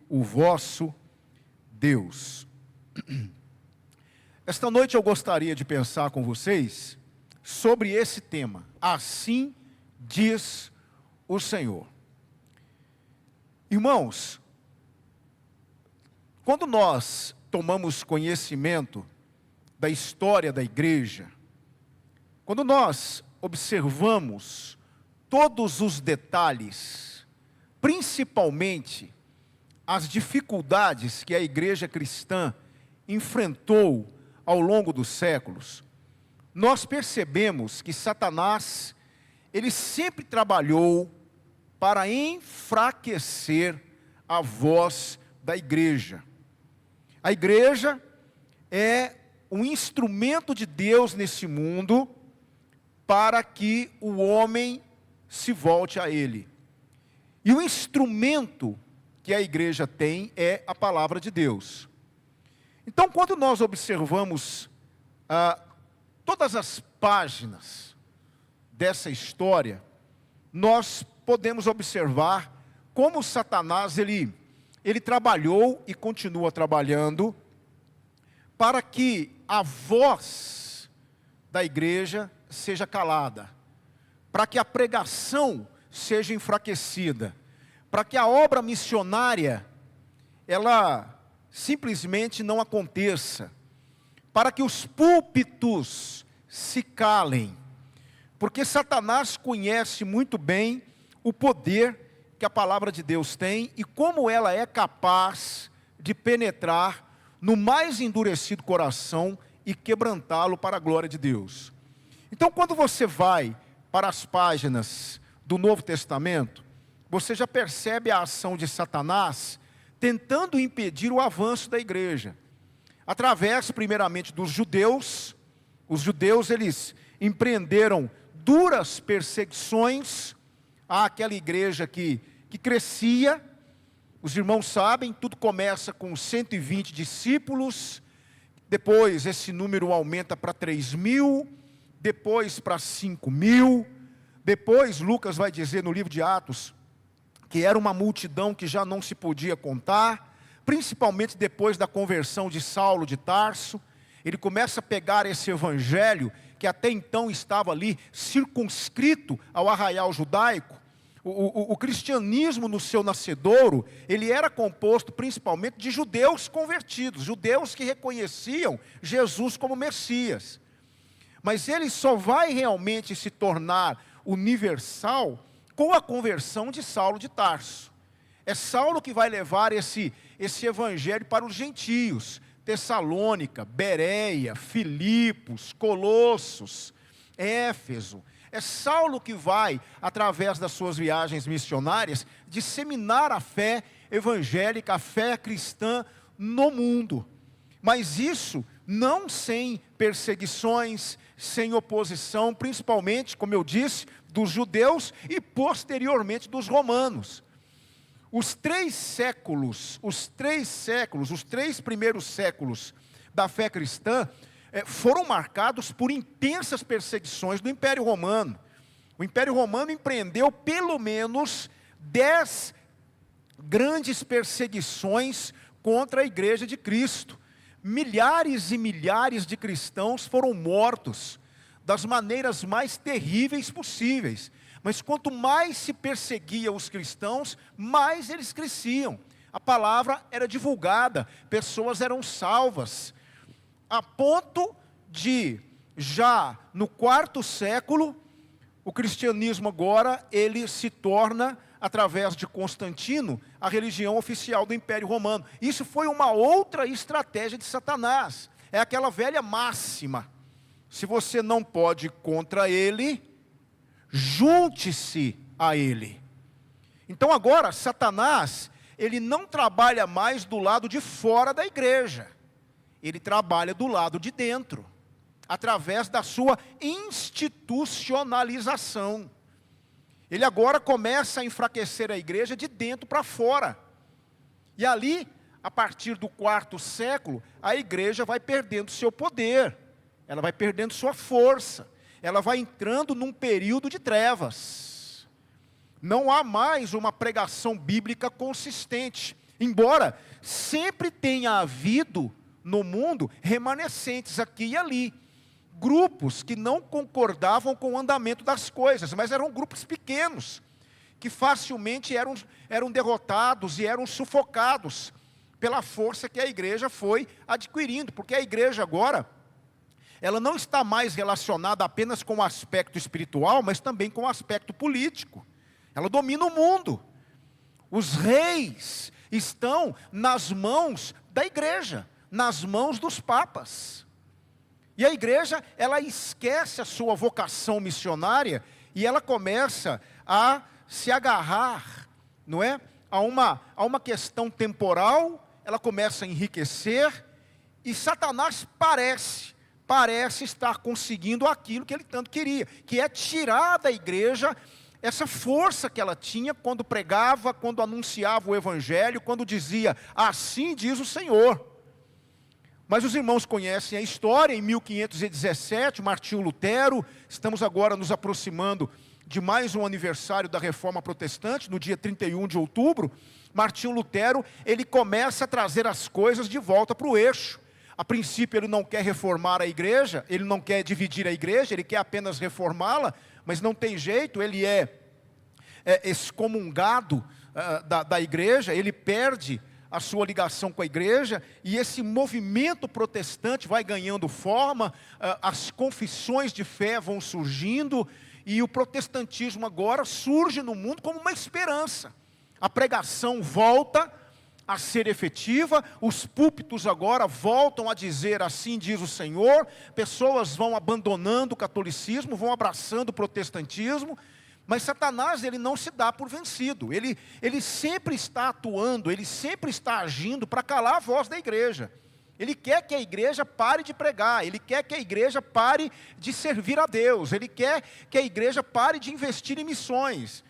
o vosso Deus. Esta noite eu gostaria de pensar com vocês sobre esse tema. Assim diz o Senhor. Irmãos, quando nós tomamos conhecimento da história da igreja, quando nós observamos todos os detalhes, principalmente as dificuldades que a igreja cristã enfrentou ao longo dos séculos, nós percebemos que Satanás, ele sempre trabalhou para enfraquecer a voz da igreja. A igreja é um instrumento de Deus nesse mundo para que o homem se volte a Ele. E o instrumento que a igreja tem é a palavra de Deus. Então, quando nós observamos todas as páginas dessa história, nós podemos observar como Satanás, ele trabalhou e continua trabalhando para que a voz da igreja seja calada, para que a pregação seja enfraquecida, para que a obra missionária, ela simplesmente não aconteça, para que os púlpitos se calem, porque Satanás conhece muito bem o poder que a palavra de Deus tem e como ela é capaz de penetrar no mais endurecido coração e quebrantá-lo para a glória de Deus. Então, quando você vai para as páginas do Novo Testamento, você já percebe a ação de Satanás tentando impedir o avanço da igreja. Através, primeiramente, dos judeus. Os judeus, eles empreenderam duras perseguições àquela igreja que crescia. Os irmãos sabem, tudo começa com 120 discípulos, depois esse número aumenta para 3.000, depois para 5.000, depois Lucas vai dizer no livro de Atos, que era uma multidão que já não se podia contar, principalmente depois da conversão de Saulo de Tarso. Ele começa a pegar esse evangelho, que até então estava ali circunscrito ao arraial judaico. O cristianismo no seu nascedouro, ele era composto principalmente de judeus convertidos, judeus que reconheciam Jesus como Messias. Mas ele só vai realmente se tornar universal com a conversão de Saulo de Tarso. É Saulo que vai levar esse evangelho para os gentios, Tessalônica, Bereia, Filipos, Colossos, Éfeso. É Saulo que vai, através das suas viagens missionárias, disseminar a fé evangélica, a fé cristã no mundo. Mas isso não sem perseguições, sem oposição, principalmente, como eu disse, dos judeus e posteriormente dos romanos. Os três primeiros séculos da fé cristã foram marcados por intensas perseguições do Império Romano. O Império Romano empreendeu pelo menos 10 grandes perseguições contra a Igreja de Cristo. Milhares e milhares de cristãos foram mortos das maneiras mais terríveis possíveis. Mas quanto mais se perseguia os cristãos, mais eles cresciam. A palavra era divulgada, pessoas eram salvas. A ponto de, já no 4º século, o cristianismo agora, ele se torna, através de Constantino, a religião oficial do Império Romano. Isso foi uma outra estratégia de Satanás. É aquela velha máxima: se você não pode ir contra ele, junte-se a ele. Então agora, Satanás, ele não trabalha mais do lado de fora da igreja. Ele trabalha do lado de dentro, através da sua institucionalização. Ele agora começa a enfraquecer a igreja de dentro para fora. E ali, a partir do 4º século, a igreja vai perdendo seu poder, ela vai perdendo sua força, ela vai entrando num período de trevas. Não há mais uma pregação bíblica consistente. Embora sempre tenha havido no mundo remanescentes aqui e ali, grupos que não concordavam com o andamento das coisas, mas eram grupos pequenos, que facilmente eram derrotados e eram sufocados pela força que a igreja foi adquirindo, porque a igreja agora, ela não está mais relacionada apenas com o aspecto espiritual, mas também com o aspecto político. Ela domina o mundo. Os reis estão nas mãos da igreja, nas mãos dos papas. E a igreja, ela esquece a sua vocação missionária e ela começa a se agarrar, não é? A uma questão temporal, ela começa a enriquecer e Satanás parece estar conseguindo aquilo que ele tanto queria, que é tirar da igreja essa força que ela tinha quando pregava, quando anunciava o evangelho, quando dizia, assim diz o Senhor. Mas os irmãos conhecem a história. Em 1517, Martinho Lutero, estamos agora nos aproximando de mais um aniversário da Reforma Protestante, no dia 31 de outubro, Martinho Lutero, ele começa a trazer as coisas de volta para o eixo. A princípio ele não quer reformar a igreja, ele não quer dividir a igreja, ele quer apenas reformá-la, mas não tem jeito, ele é excomungado da igreja, ele perde a sua ligação com a igreja, e esse movimento protestante vai ganhando forma, as confissões de fé vão surgindo, e o protestantismo agora surge no mundo como uma esperança. A pregação volta a ser efetiva, os púlpitos agora voltam a dizer, assim diz o Senhor, pessoas vão abandonando o catolicismo, vão abraçando o protestantismo, mas Satanás, ele não se dá por vencido, ele sempre está atuando, ele sempre está agindo para calar a voz da igreja. Ele quer que a igreja pare de pregar, ele quer que a igreja pare de servir a Deus, ele quer que a igreja pare de investir em missões.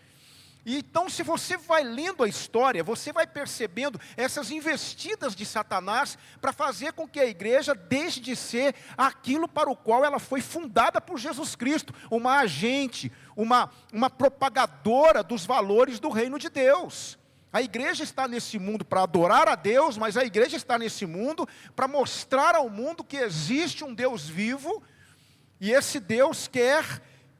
E então, se você vai lendo a história, você vai percebendo essas investidas de Satanás para fazer com que a igreja deixe de ser aquilo para o qual ela foi fundada por Jesus Cristo, uma agente, uma propagadora dos valores do reino de Deus. A igreja está nesse mundo para adorar a Deus, mas a igreja está nesse mundo para mostrar ao mundo que existe um Deus vivo, e esse Deus quer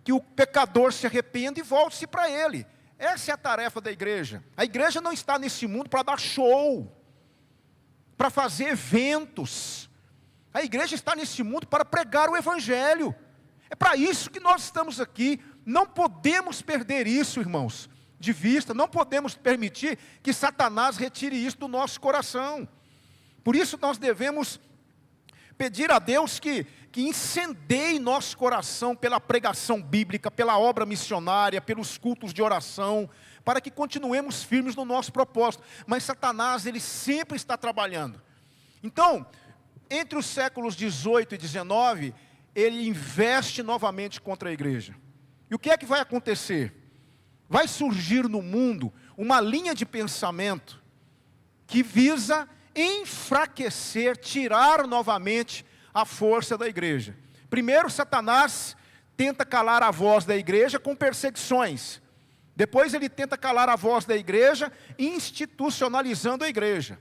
que o pecador se arrependa e volte-se para Ele. Essa é a tarefa da igreja. A igreja não está nesse mundo para dar show, para fazer eventos. A igreja está nesse mundo para pregar o evangelho. É para isso que nós estamos aqui. Não podemos perder isso, irmãos, de vista. Não podemos permitir que Satanás retire isso do nosso coração. Por isso nós devemos pedir a Deus que incendeie nosso coração pela pregação bíblica, pela obra missionária, pelos cultos de oração, para que continuemos firmes no nosso propósito. Mas Satanás, ele sempre está trabalhando. Então, entre os séculos 18 e 19, ele investe novamente contra a igreja. E o que é que vai acontecer? Vai surgir no mundo uma linha de pensamento que visa enfraquecer, tirar novamente a força da igreja. Primeiro, Satanás tenta calar a voz da igreja com perseguições. Depois ele tenta calar a voz da igreja, institucionalizando a igreja.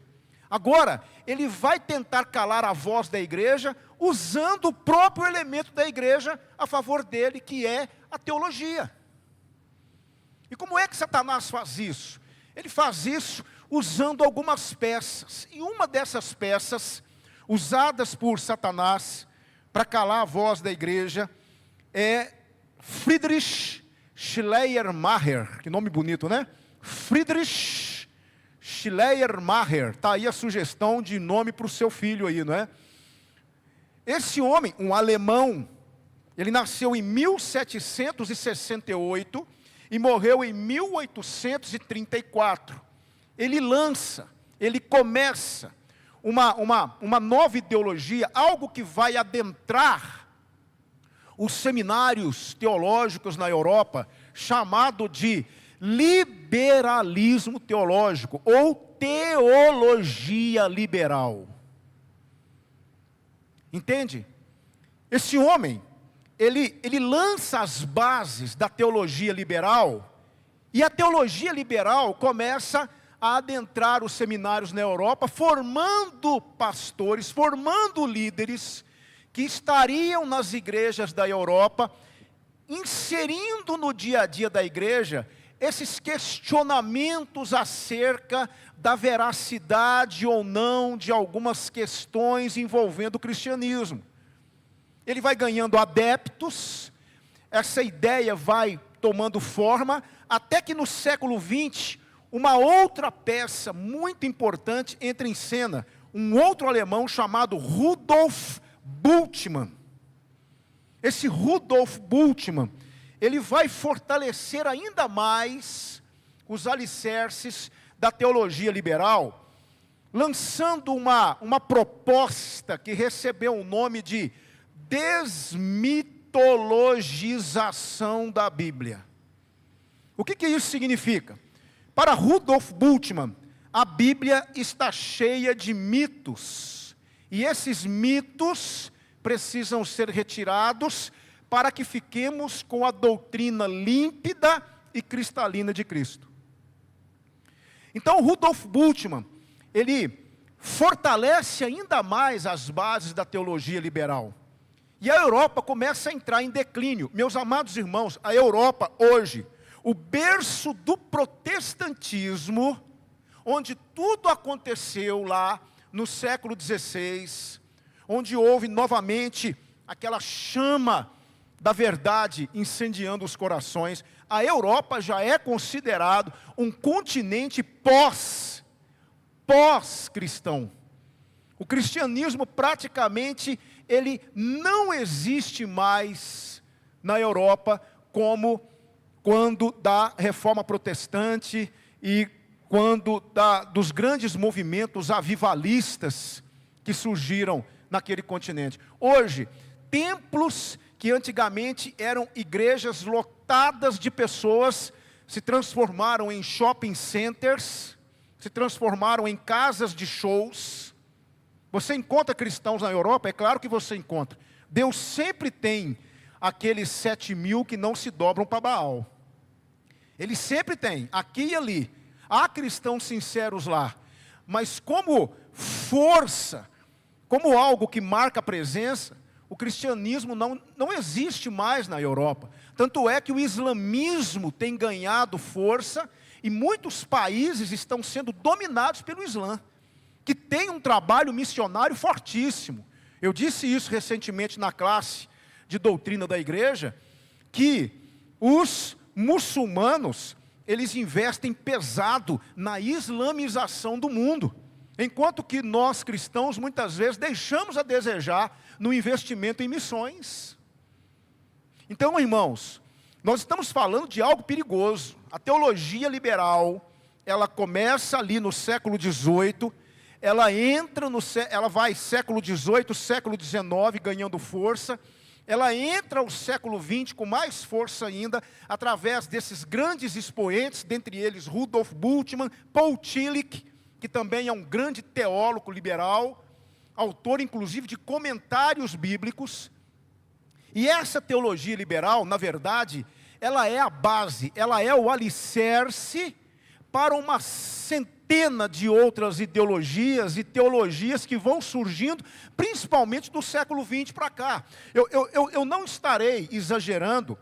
Agora, ele vai tentar calar a voz da igreja, usando o próprio elemento da igreja a favor dele, que é a teologia. E como é que Satanás faz isso? Ele faz isso usando algumas peças. E uma dessas peças, usadas por Satanás para calar a voz da igreja, é Friedrich Schleiermacher. Que nome bonito, né? Friedrich Schleiermacher. Está aí a sugestão de nome para o seu filho aí, não é? Esse homem, um alemão, ele nasceu em 1768 e morreu em 1834. Ele começa uma nova ideologia, algo que vai adentrar os seminários teológicos na Europa, chamado de liberalismo teológico, ou teologia liberal. Entende? Esse homem, ele lança as bases da teologia liberal, e a teologia liberal começa a adentrar os seminários na Europa, formando pastores, formando líderes que estariam nas igrejas da Europa, inserindo no dia a dia da igreja esses questionamentos acerca da veracidade ou não de algumas questões envolvendo o cristianismo. Ele vai ganhando adeptos, essa ideia vai tomando forma, até que no século XX, uma outra peça muito importante entra em cena, um outro alemão chamado Rudolf Bultmann. Esse Rudolf Bultmann, ele vai fortalecer ainda mais os alicerces da teologia liberal, lançando uma proposta que recebeu o nome de desmitologização da Bíblia. O que isso significa? Para Rudolf Bultmann, a Bíblia está cheia de mitos, e esses mitos precisam ser retirados para que fiquemos com a doutrina límpida e cristalina de Cristo. Então, Rudolf Bultmann, ele fortalece ainda mais as bases da teologia liberal. E a Europa começa a entrar em declínio. Meus amados irmãos, a Europa hoje, o berço do protestantismo, onde tudo aconteceu lá no século XVI, onde houve novamente aquela chama da verdade incendiando os corações, a Europa já é considerado um continente pós-cristão. O cristianismo praticamente, ele não existe mais na Europa como quando da reforma protestante e quando dos grandes movimentos avivalistas que surgiram naquele continente. Hoje, templos que antigamente eram igrejas lotadas de pessoas, se transformaram em shopping centers, se transformaram em casas de shows. Você encontra cristãos na Europa? É claro que você encontra. Deus sempre tem aqueles 7.000 que não se dobram para Baal. Ele sempre tem, aqui e ali. Há cristãos sinceros lá. Mas como força, como algo que marca a presença, o cristianismo não existe mais na Europa. Tanto é que o islamismo tem ganhado força e muitos países estão sendo dominados pelo Islã, que tem um trabalho missionário fortíssimo. Eu disse isso recentemente na classe de doutrina da igreja, que os muçulmanos, eles investem pesado na islamização do mundo, enquanto que nós cristãos muitas vezes deixamos a desejar no investimento em missões. Então, irmãos, nós estamos falando de algo perigoso. A teologia liberal, ela começa ali no século XVIII, ela vai século XVIII, século XIX ganhando força, ela entra ao século XX com mais força ainda, através desses grandes expoentes, dentre eles Rudolf Bultmann, Paul Tillich, que também é um grande teólogo liberal, autor inclusive de comentários bíblicos. E essa teologia liberal, na verdade, ela é a base, ela é o alicerce para uma centena de outras ideologias e teologias que vão surgindo, principalmente do século XX para cá. Eu não estarei exagerando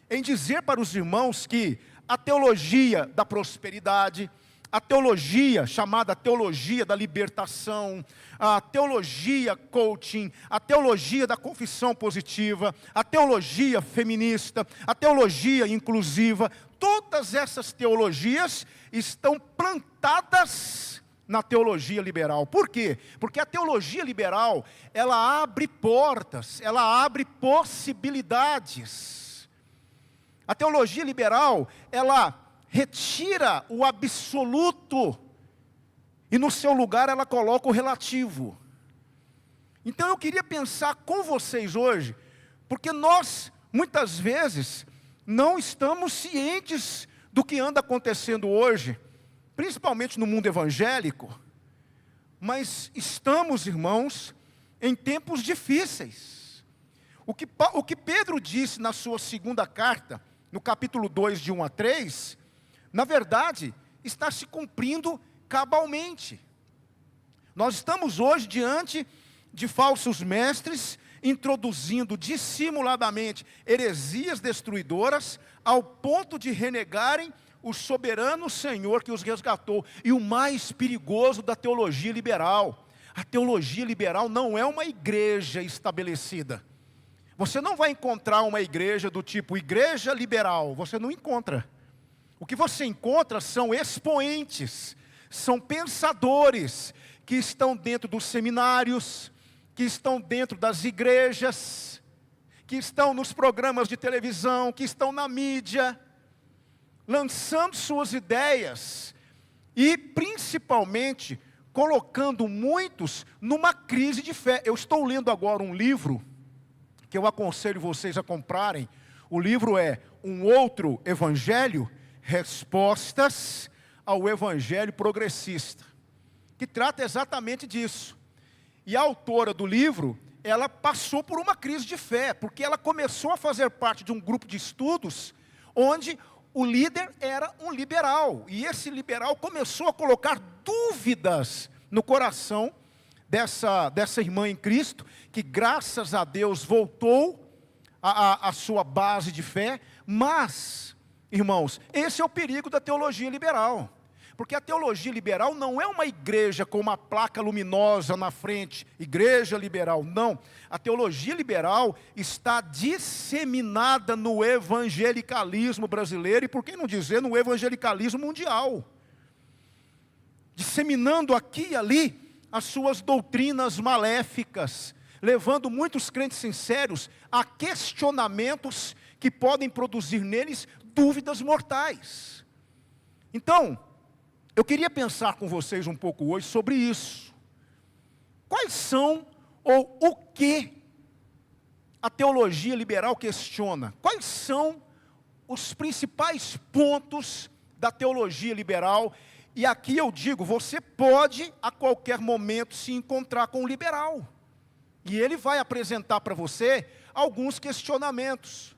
em dizer para os irmãos que a teologia da prosperidade, a teologia chamada teologia da libertação, a teologia coaching, a teologia da confissão positiva, a teologia feminista, a teologia inclusiva, todas essas teologias estão plantadas na teologia liberal. Por quê? Porque a teologia liberal, ela abre portas, ela abre possibilidades. A teologia liberal, ela retira o absoluto e no seu lugar ela coloca o relativo. Então eu queria pensar com vocês hoje, porque nós muitas vezes não estamos cientes do que anda acontecendo hoje, principalmente no mundo evangélico, mas estamos, irmãos, em tempos difíceis. O que Pedro disse na sua segunda carta, no capítulo 2, de 1 a 3, na verdade, está se cumprindo cabalmente. Nós estamos hoje diante de falsos mestres, introduzindo dissimuladamente heresias destruidoras, ao ponto de renegarem o soberano Senhor que os resgatou. E o mais perigoso da teologia liberal: a teologia liberal não é uma igreja estabelecida. Você não vai encontrar uma igreja do tipo igreja liberal, você não encontra. O que você encontra são expoentes, são pensadores que estão dentro dos seminários, que estão dentro das igrejas, que estão nos programas de televisão, que estão na mídia, lançando suas ideias e principalmente colocando muitos numa crise de fé. Eu estou lendo agora um livro que eu aconselho vocês a comprarem. O livro é Um Outro Evangelho, Respostas ao Evangelho Progressista, que trata exatamente disso. E a autora do livro, ela passou por uma crise de fé, porque ela começou a fazer parte de um grupo de estudos, onde o líder era um liberal, e esse liberal começou a colocar dúvidas no coração dessa irmã em Cristo, que graças a Deus voltou à sua base de fé. Mas, irmãos, esse é o perigo da teologia liberal. Porque a teologia liberal não é uma igreja com uma placa luminosa na frente, igreja liberal, não. A teologia liberal está disseminada no evangelicalismo brasileiro e, por que não dizer, no evangelicalismo mundial. Disseminando aqui e ali as suas doutrinas maléficas, levando muitos crentes sinceros a questionamentos que podem produzir neles dúvidas mortais. Então, eu queria pensar com vocês um pouco hoje sobre isso. Quais são, ou o que a teologia liberal questiona? Quais são os principais pontos da teologia liberal? E aqui eu digo, você pode a qualquer momento se encontrar com um liberal. E ele vai apresentar para você alguns questionamentos.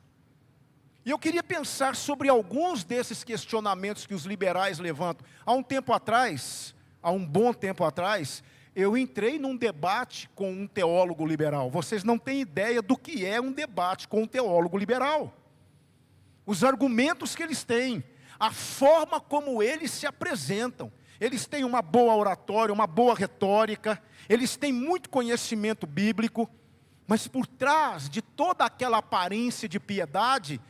E eu queria pensar sobre alguns desses questionamentos que os liberais levantam. Há um bom tempo atrás, eu entrei num debate com um teólogo liberal. Vocês não têm ideia do que é um debate com um teólogo liberal. Os argumentos que eles têm, a forma como eles se apresentam. Eles têm uma boa oratória, uma boa retórica, eles têm muito conhecimento bíblico, mas por trás de toda aquela aparência de piedade,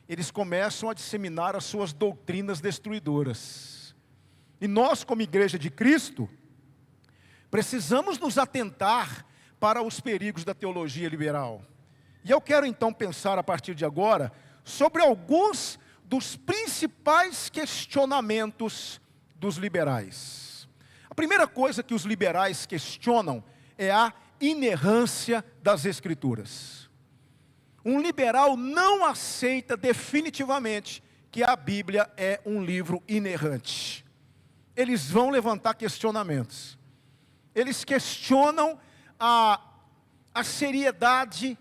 eles começam a disseminar as suas doutrinas destruidoras. E nós, como igreja de Cristo, precisamos nos atentar para os perigos da teologia liberal. E eu quero então pensar a partir de agora sobre alguns dos principais questionamentos dos liberais. A primeira coisa que os liberais questionam é a inerrância das Escrituras. Um liberal não aceita definitivamente que a Bíblia é um livro inerrante. Eles vão levantar questionamentos. Eles questionam a seriedade,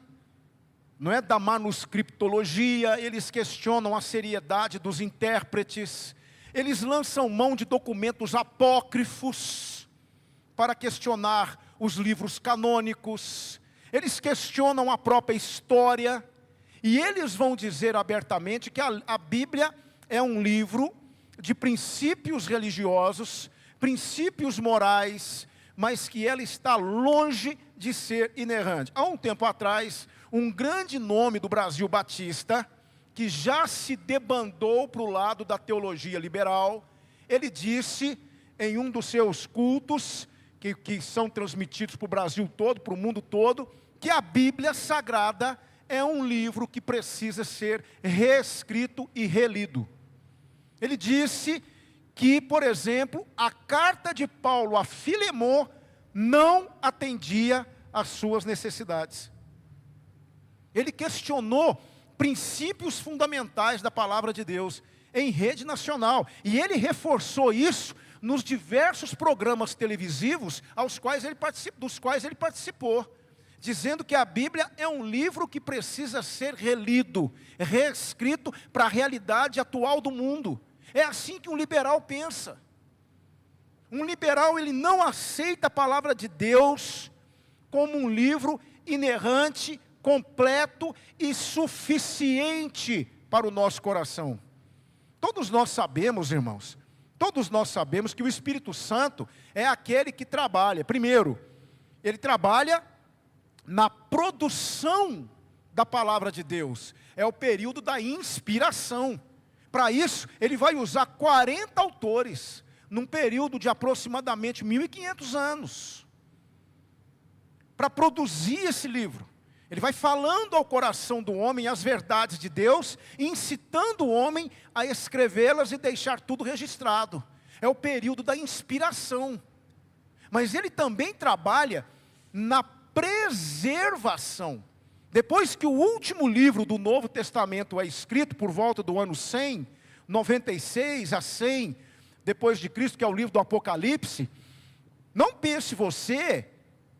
não é, da manuscriptologia, eles questionam a seriedade dos intérpretes, eles lançam mão de documentos apócrifos para questionar os livros canônicos, eles questionam a própria história, e eles vão dizer abertamente que a Bíblia é um livro de princípios religiosos, princípios morais, mas que ela está longe de ser inerrante. Há um tempo atrás, um grande nome do Brasil batista, que já se debandou para o lado da teologia liberal, ele disse em um dos seus cultos, que são transmitidos para o Brasil todo, para o mundo todo, que a Bíblia Sagrada é um livro que precisa ser reescrito e relido. Ele disse que, por exemplo, a carta de Paulo a Filemon não atendia às suas necessidades. Ele questionou princípios fundamentais da palavra de Deus em rede nacional. E ele reforçou isso nos diversos programas televisivos dos quais ele participou, dizendo que a Bíblia é um livro que precisa ser relido, reescrito para a realidade atual do mundo. É assim que um liberal pensa. Um liberal, ele não aceita a palavra de Deus como um livro inerrante, completo e suficiente para o nosso coração. Todos nós sabemos, irmãos, todos nós sabemos que o Espírito Santo é aquele que trabalha. Primeiro, ele trabalha na produção da palavra de Deus. É o período da inspiração. Para isso, ele vai usar 40 autores, num período de aproximadamente 1.500 anos, para produzir esse livro. Ele vai falando ao coração do homem as verdades de Deus, incitando o homem a escrevê-las e deixar tudo registrado. É o período da inspiração. Mas ele também trabalha na preservação. Depois que o último livro do Novo Testamento é escrito, por volta do ano 100, 96 a 100, depois de Cristo, que é o livro do Apocalipse, não pense você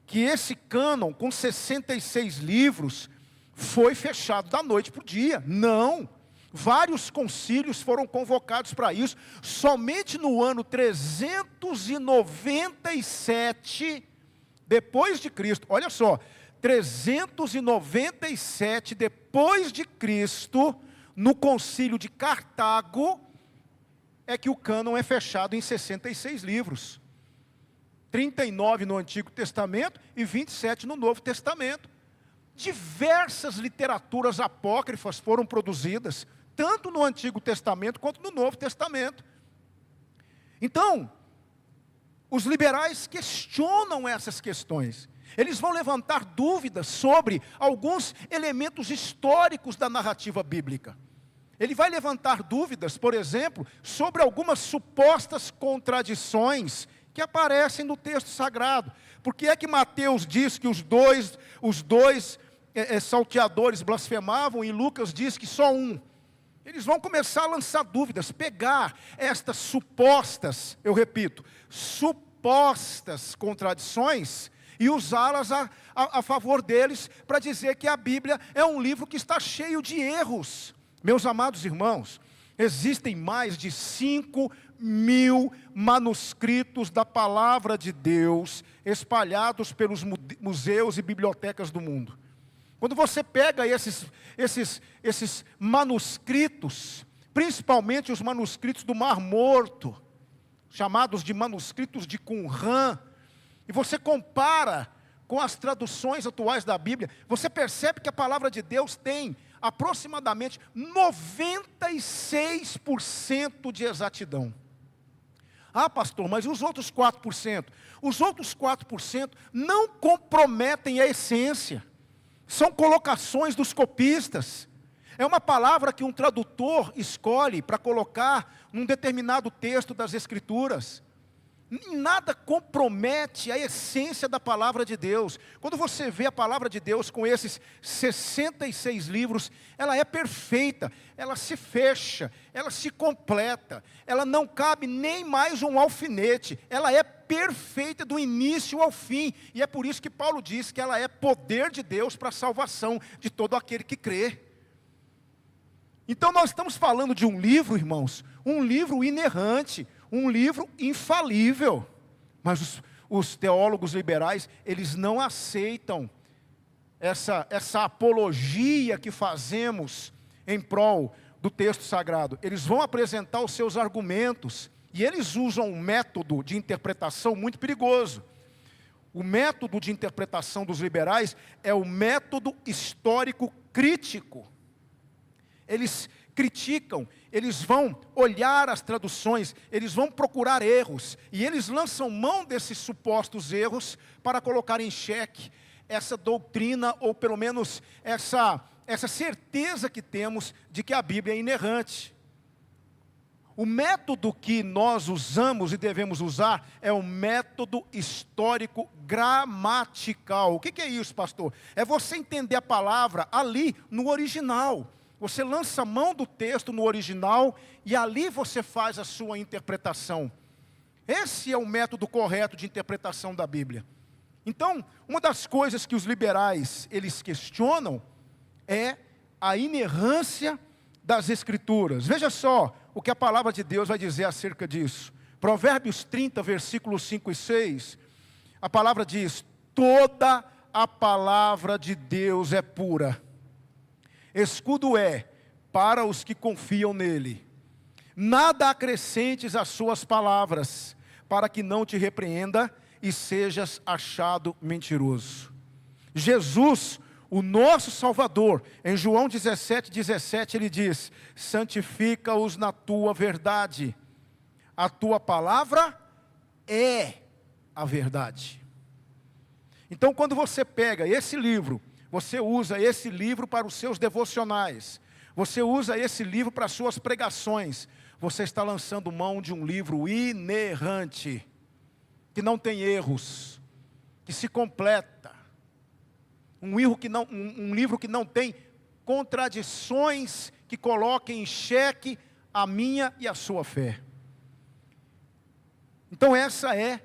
que esse cânon com 66 livros foi fechado da noite para o dia. Não. Vários concílios foram convocados para isso. Somente no ano 397 depois de Cristo, olha só, 397 depois de Cristo, no concílio de Cartago, é que o cânon é fechado em 66 livros. 39 no Antigo Testamento e 27 no Novo Testamento. Diversas literaturas apócrifas foram produzidas, tanto no Antigo Testamento quanto no Novo Testamento. Então, os liberais questionam essas questões. Eles vão levantar dúvidas sobre alguns elementos históricos da narrativa bíblica. Ele vai levantar dúvidas, por exemplo, sobre algumas supostas contradições que aparecem no texto sagrado. Por que é que Mateus diz que os dois salteadores blasfemavam e Lucas diz que só um? Eles vão começar a lançar dúvidas, pegar estas supostas, eu repito, supostas contradições e usá-las a favor deles para dizer que a Bíblia é um livro que está cheio de erros. Meus amados irmãos, existem mais de 5.000 manuscritos da palavra de Deus espalhados pelos museus e bibliotecas do mundo. Quando você pega esses manuscritos, principalmente os manuscritos do Mar Morto, chamados de manuscritos de Qumran, e você compara com as traduções atuais da Bíblia, você percebe que a palavra de Deus tem aproximadamente 96% de exatidão. Ah, pastor, mas os outros 4%? Os outros 4% não comprometem a essência. São colocações dos copistas. É uma palavra que um tradutor escolhe para colocar num determinado texto das Escrituras. Nada compromete a essência da palavra de Deus. Quando você vê a palavra de Deus com esses 66 livros, ela é perfeita, ela se fecha, ela se completa, ela não cabe nem mais um alfinete, ela é perfeita do início ao fim, e é por isso que Paulo diz que ela é poder de Deus para a salvação de todo aquele que crê. Então nós estamos falando de um livro, irmãos, um livro inerrante, um livro infalível, mas os teólogos liberais, eles não aceitam essa apologia que fazemos em prol do texto sagrado. Eles vão apresentar os seus argumentos, e eles usam um método de interpretação muito perigoso. O método de interpretação dos liberais é o método histórico crítico. Eles criticam, eles vão olhar as traduções, eles vão procurar erros, e eles lançam mão desses supostos erros para colocar em xeque essa doutrina, ou pelo menos essa certeza que temos de que a Bíblia é inerrante. O método que nós usamos e devemos usar é o método histórico gramatical. O que é isso, pastor? É você entender a palavra ali no original. Você lança a mão do texto no original e ali você faz a sua interpretação. Esse é o método correto de interpretação da Bíblia. Então, uma das coisas que os liberais, eles questionam é a inerrância das Escrituras. Veja só o que a palavra de Deus vai dizer acerca disso. Provérbios 30, versículos 5 e 6, a palavra diz: toda a palavra de Deus é pura, escudo é para os que confiam nele. Nada acrescentes às suas palavras, para que não te repreenda e sejas achado mentiroso. Jesus, o nosso Salvador, em João 17:17, ele diz: santifica-os na tua verdade, a tua palavra é a verdade. Então, quando você pega esse livro, você usa esse livro para os seus devocionais, você usa esse livro para as suas pregações, você está lançando mão de um livro inerrante, que não tem erros, que se completa, um livro que não tem contradições que coloquem em xeque a minha e a sua fé. Então essa é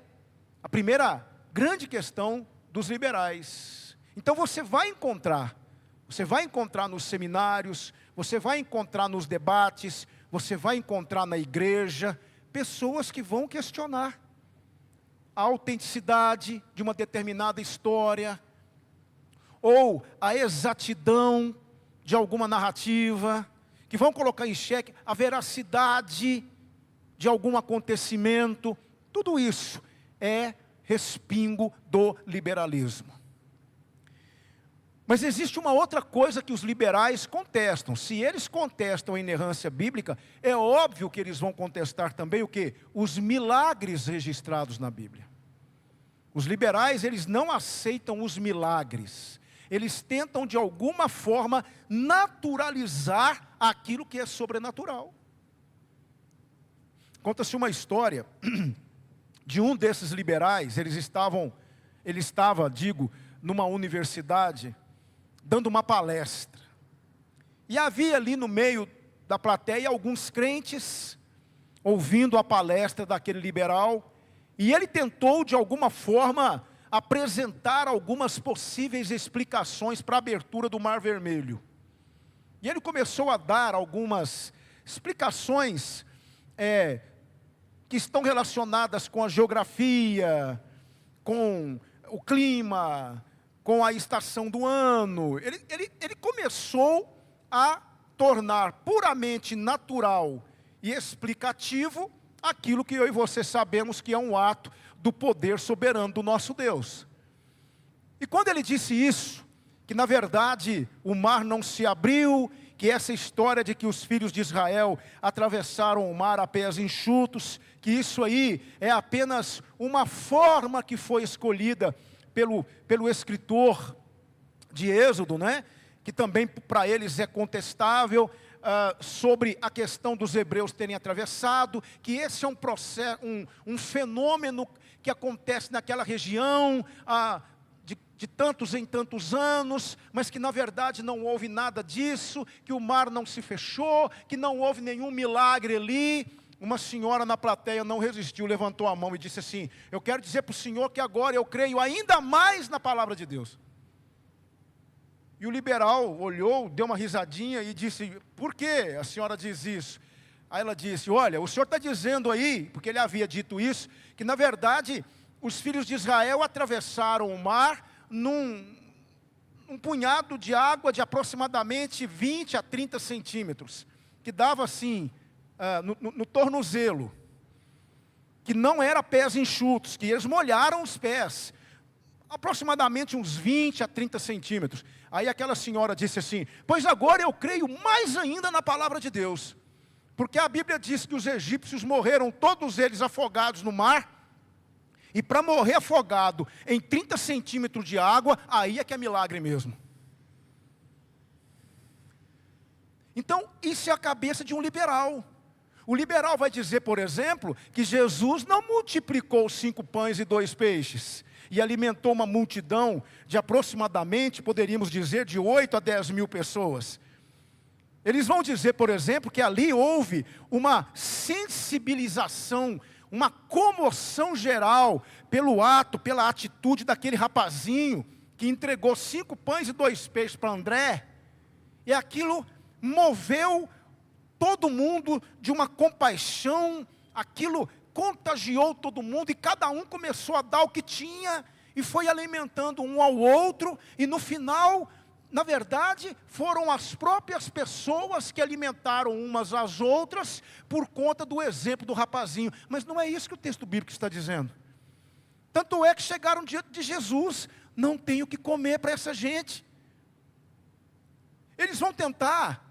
a primeira grande questão dos liberais. Então você vai encontrar nos seminários, você vai encontrar nos debates, você vai encontrar na igreja, pessoas que vão questionar a autenticidade de uma determinada história, ou a exatidão de alguma narrativa, que vão colocar em xeque a veracidade de algum acontecimento. Tudo isso é respingo do liberalismo. Mas existe uma outra coisa que os liberais contestam. Se eles contestam a inerrância bíblica, é óbvio que eles vão contestar também o quê? Os milagres registrados na Bíblia. Os liberais, eles não aceitam os milagres. Eles tentam de alguma forma naturalizar aquilo que é sobrenatural. Conta-se uma história de um desses liberais. Ele estava, numa universidade, dando uma palestra. E havia ali no meio da plateia alguns crentes, ouvindo a palestra daquele liberal, e ele tentou de alguma forma apresentar algumas possíveis explicações para a abertura do Mar Vermelho. E ele começou a dar algumas explicações que estão relacionadas com a geografia, com o clima, com a estação do ano. Ele começou a tornar puramente natural e explicativo aquilo que eu e você sabemos que é um ato do poder soberano do nosso Deus. E quando ele disse isso, que na verdade o mar não se abriu, que essa história de que os filhos de Israel atravessaram o mar a pés enxutos, que isso aí é apenas uma forma que foi escolhida pelo escritor de Êxodo, né? Que também para eles é contestável, sobre a questão dos hebreus terem atravessado, que esse é um processo, um fenômeno que acontece naquela região de tantos em tantos anos, mas que na verdade não houve nada disso, que o mar não se fechou, que não houve nenhum milagre ali. Uma senhora na plateia não resistiu, levantou a mão e disse assim: eu quero dizer para o senhor que agora eu creio ainda mais na palavra de Deus. E o liberal olhou, deu uma risadinha e disse: por que a senhora diz isso? Aí ela disse: olha, o senhor está dizendo aí, porque ele havia dito isso, que na verdade os filhos de Israel atravessaram o mar num punhado de água de aproximadamente 20 a 30 centímetros, que dava assim, no tornozelo, que não era pés enxutos, que eles molharam os pés, aproximadamente uns 20 a 30 centímetros. Aí aquela senhora disse assim: pois agora eu creio mais ainda na palavra de Deus, porque a Bíblia diz que os egípcios morreram todos eles afogados no mar, e para morrer afogado em 30 centímetros de água, aí é que é milagre mesmo. Então isso é a cabeça de um liberal. O liberal vai dizer, por exemplo, que Jesus não multiplicou 5 pães e 2 peixes, e alimentou uma multidão de aproximadamente, poderíamos dizer, de 8 a 10 mil pessoas. Eles vão dizer, por exemplo, que ali houve uma sensibilização, uma comoção geral, pelo ato, pela atitude daquele rapazinho, que entregou 5 pães e 2 peixes para André, e aquilo moveu todo mundo de uma compaixão, aquilo contagiou todo mundo e cada um começou a dar o que tinha e foi alimentando um ao outro, e no final, na verdade, foram as próprias pessoas que alimentaram umas às outras por conta do exemplo do rapazinho. Mas não é isso que o texto bíblico está dizendo. Tanto é que chegaram diante de Jesus: não tem o que comer para essa gente. Eles vão tentar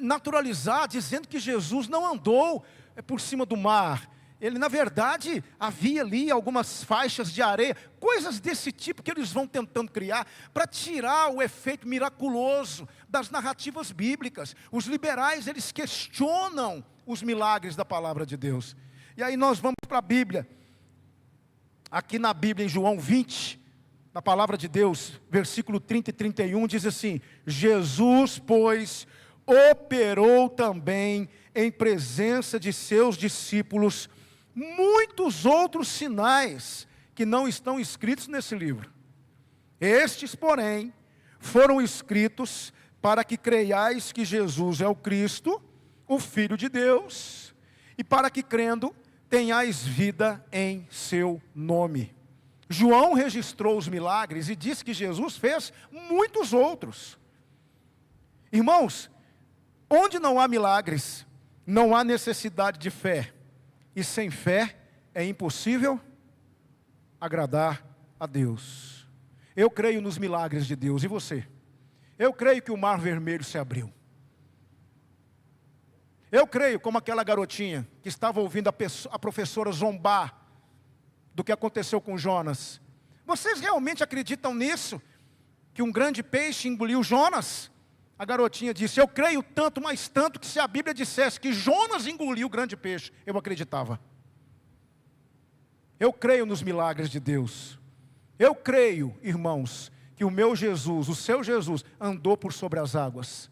naturalizar, dizendo que Jesus não andou por cima do mar. Ele, na verdade, havia ali algumas faixas de areia, coisas desse tipo que eles vão tentando criar para tirar o efeito miraculoso das narrativas bíblicas. Os liberais, eles questionam os milagres da palavra de Deus. E aí nós vamos para a Bíblia. Aqui na Bíblia, em João 20, na palavra de Deus, versículo 30 e 31, diz assim: Jesus, pois, operou também em presença de seus discípulos muitos outros sinais que não estão escritos nesse livro. Estes, porém, foram escritos para que creiais que Jesus é o Cristo, o Filho de Deus, e para que, crendo, tenhais vida em seu nome. João registrou os milagres e disse que Jesus fez muitos outros. Irmãos, onde não há milagres, não há necessidade de fé. E sem fé é impossível agradar a Deus. Eu creio nos milagres de Deus, e você? Eu creio que o mar vermelho se abriu. Eu creio, como aquela garotinha que estava ouvindo a professora zombar do que aconteceu com Jonas. Vocês realmente acreditam nisso? Que um grande peixe engoliu Jonas? A garotinha disse: eu creio tanto, mas tanto, que se a Bíblia dissesse que Jonas engoliu o grande peixe, eu acreditava. Eu creio nos milagres de Deus. Eu creio, irmãos, que o meu Jesus, o seu Jesus, andou por sobre as águas.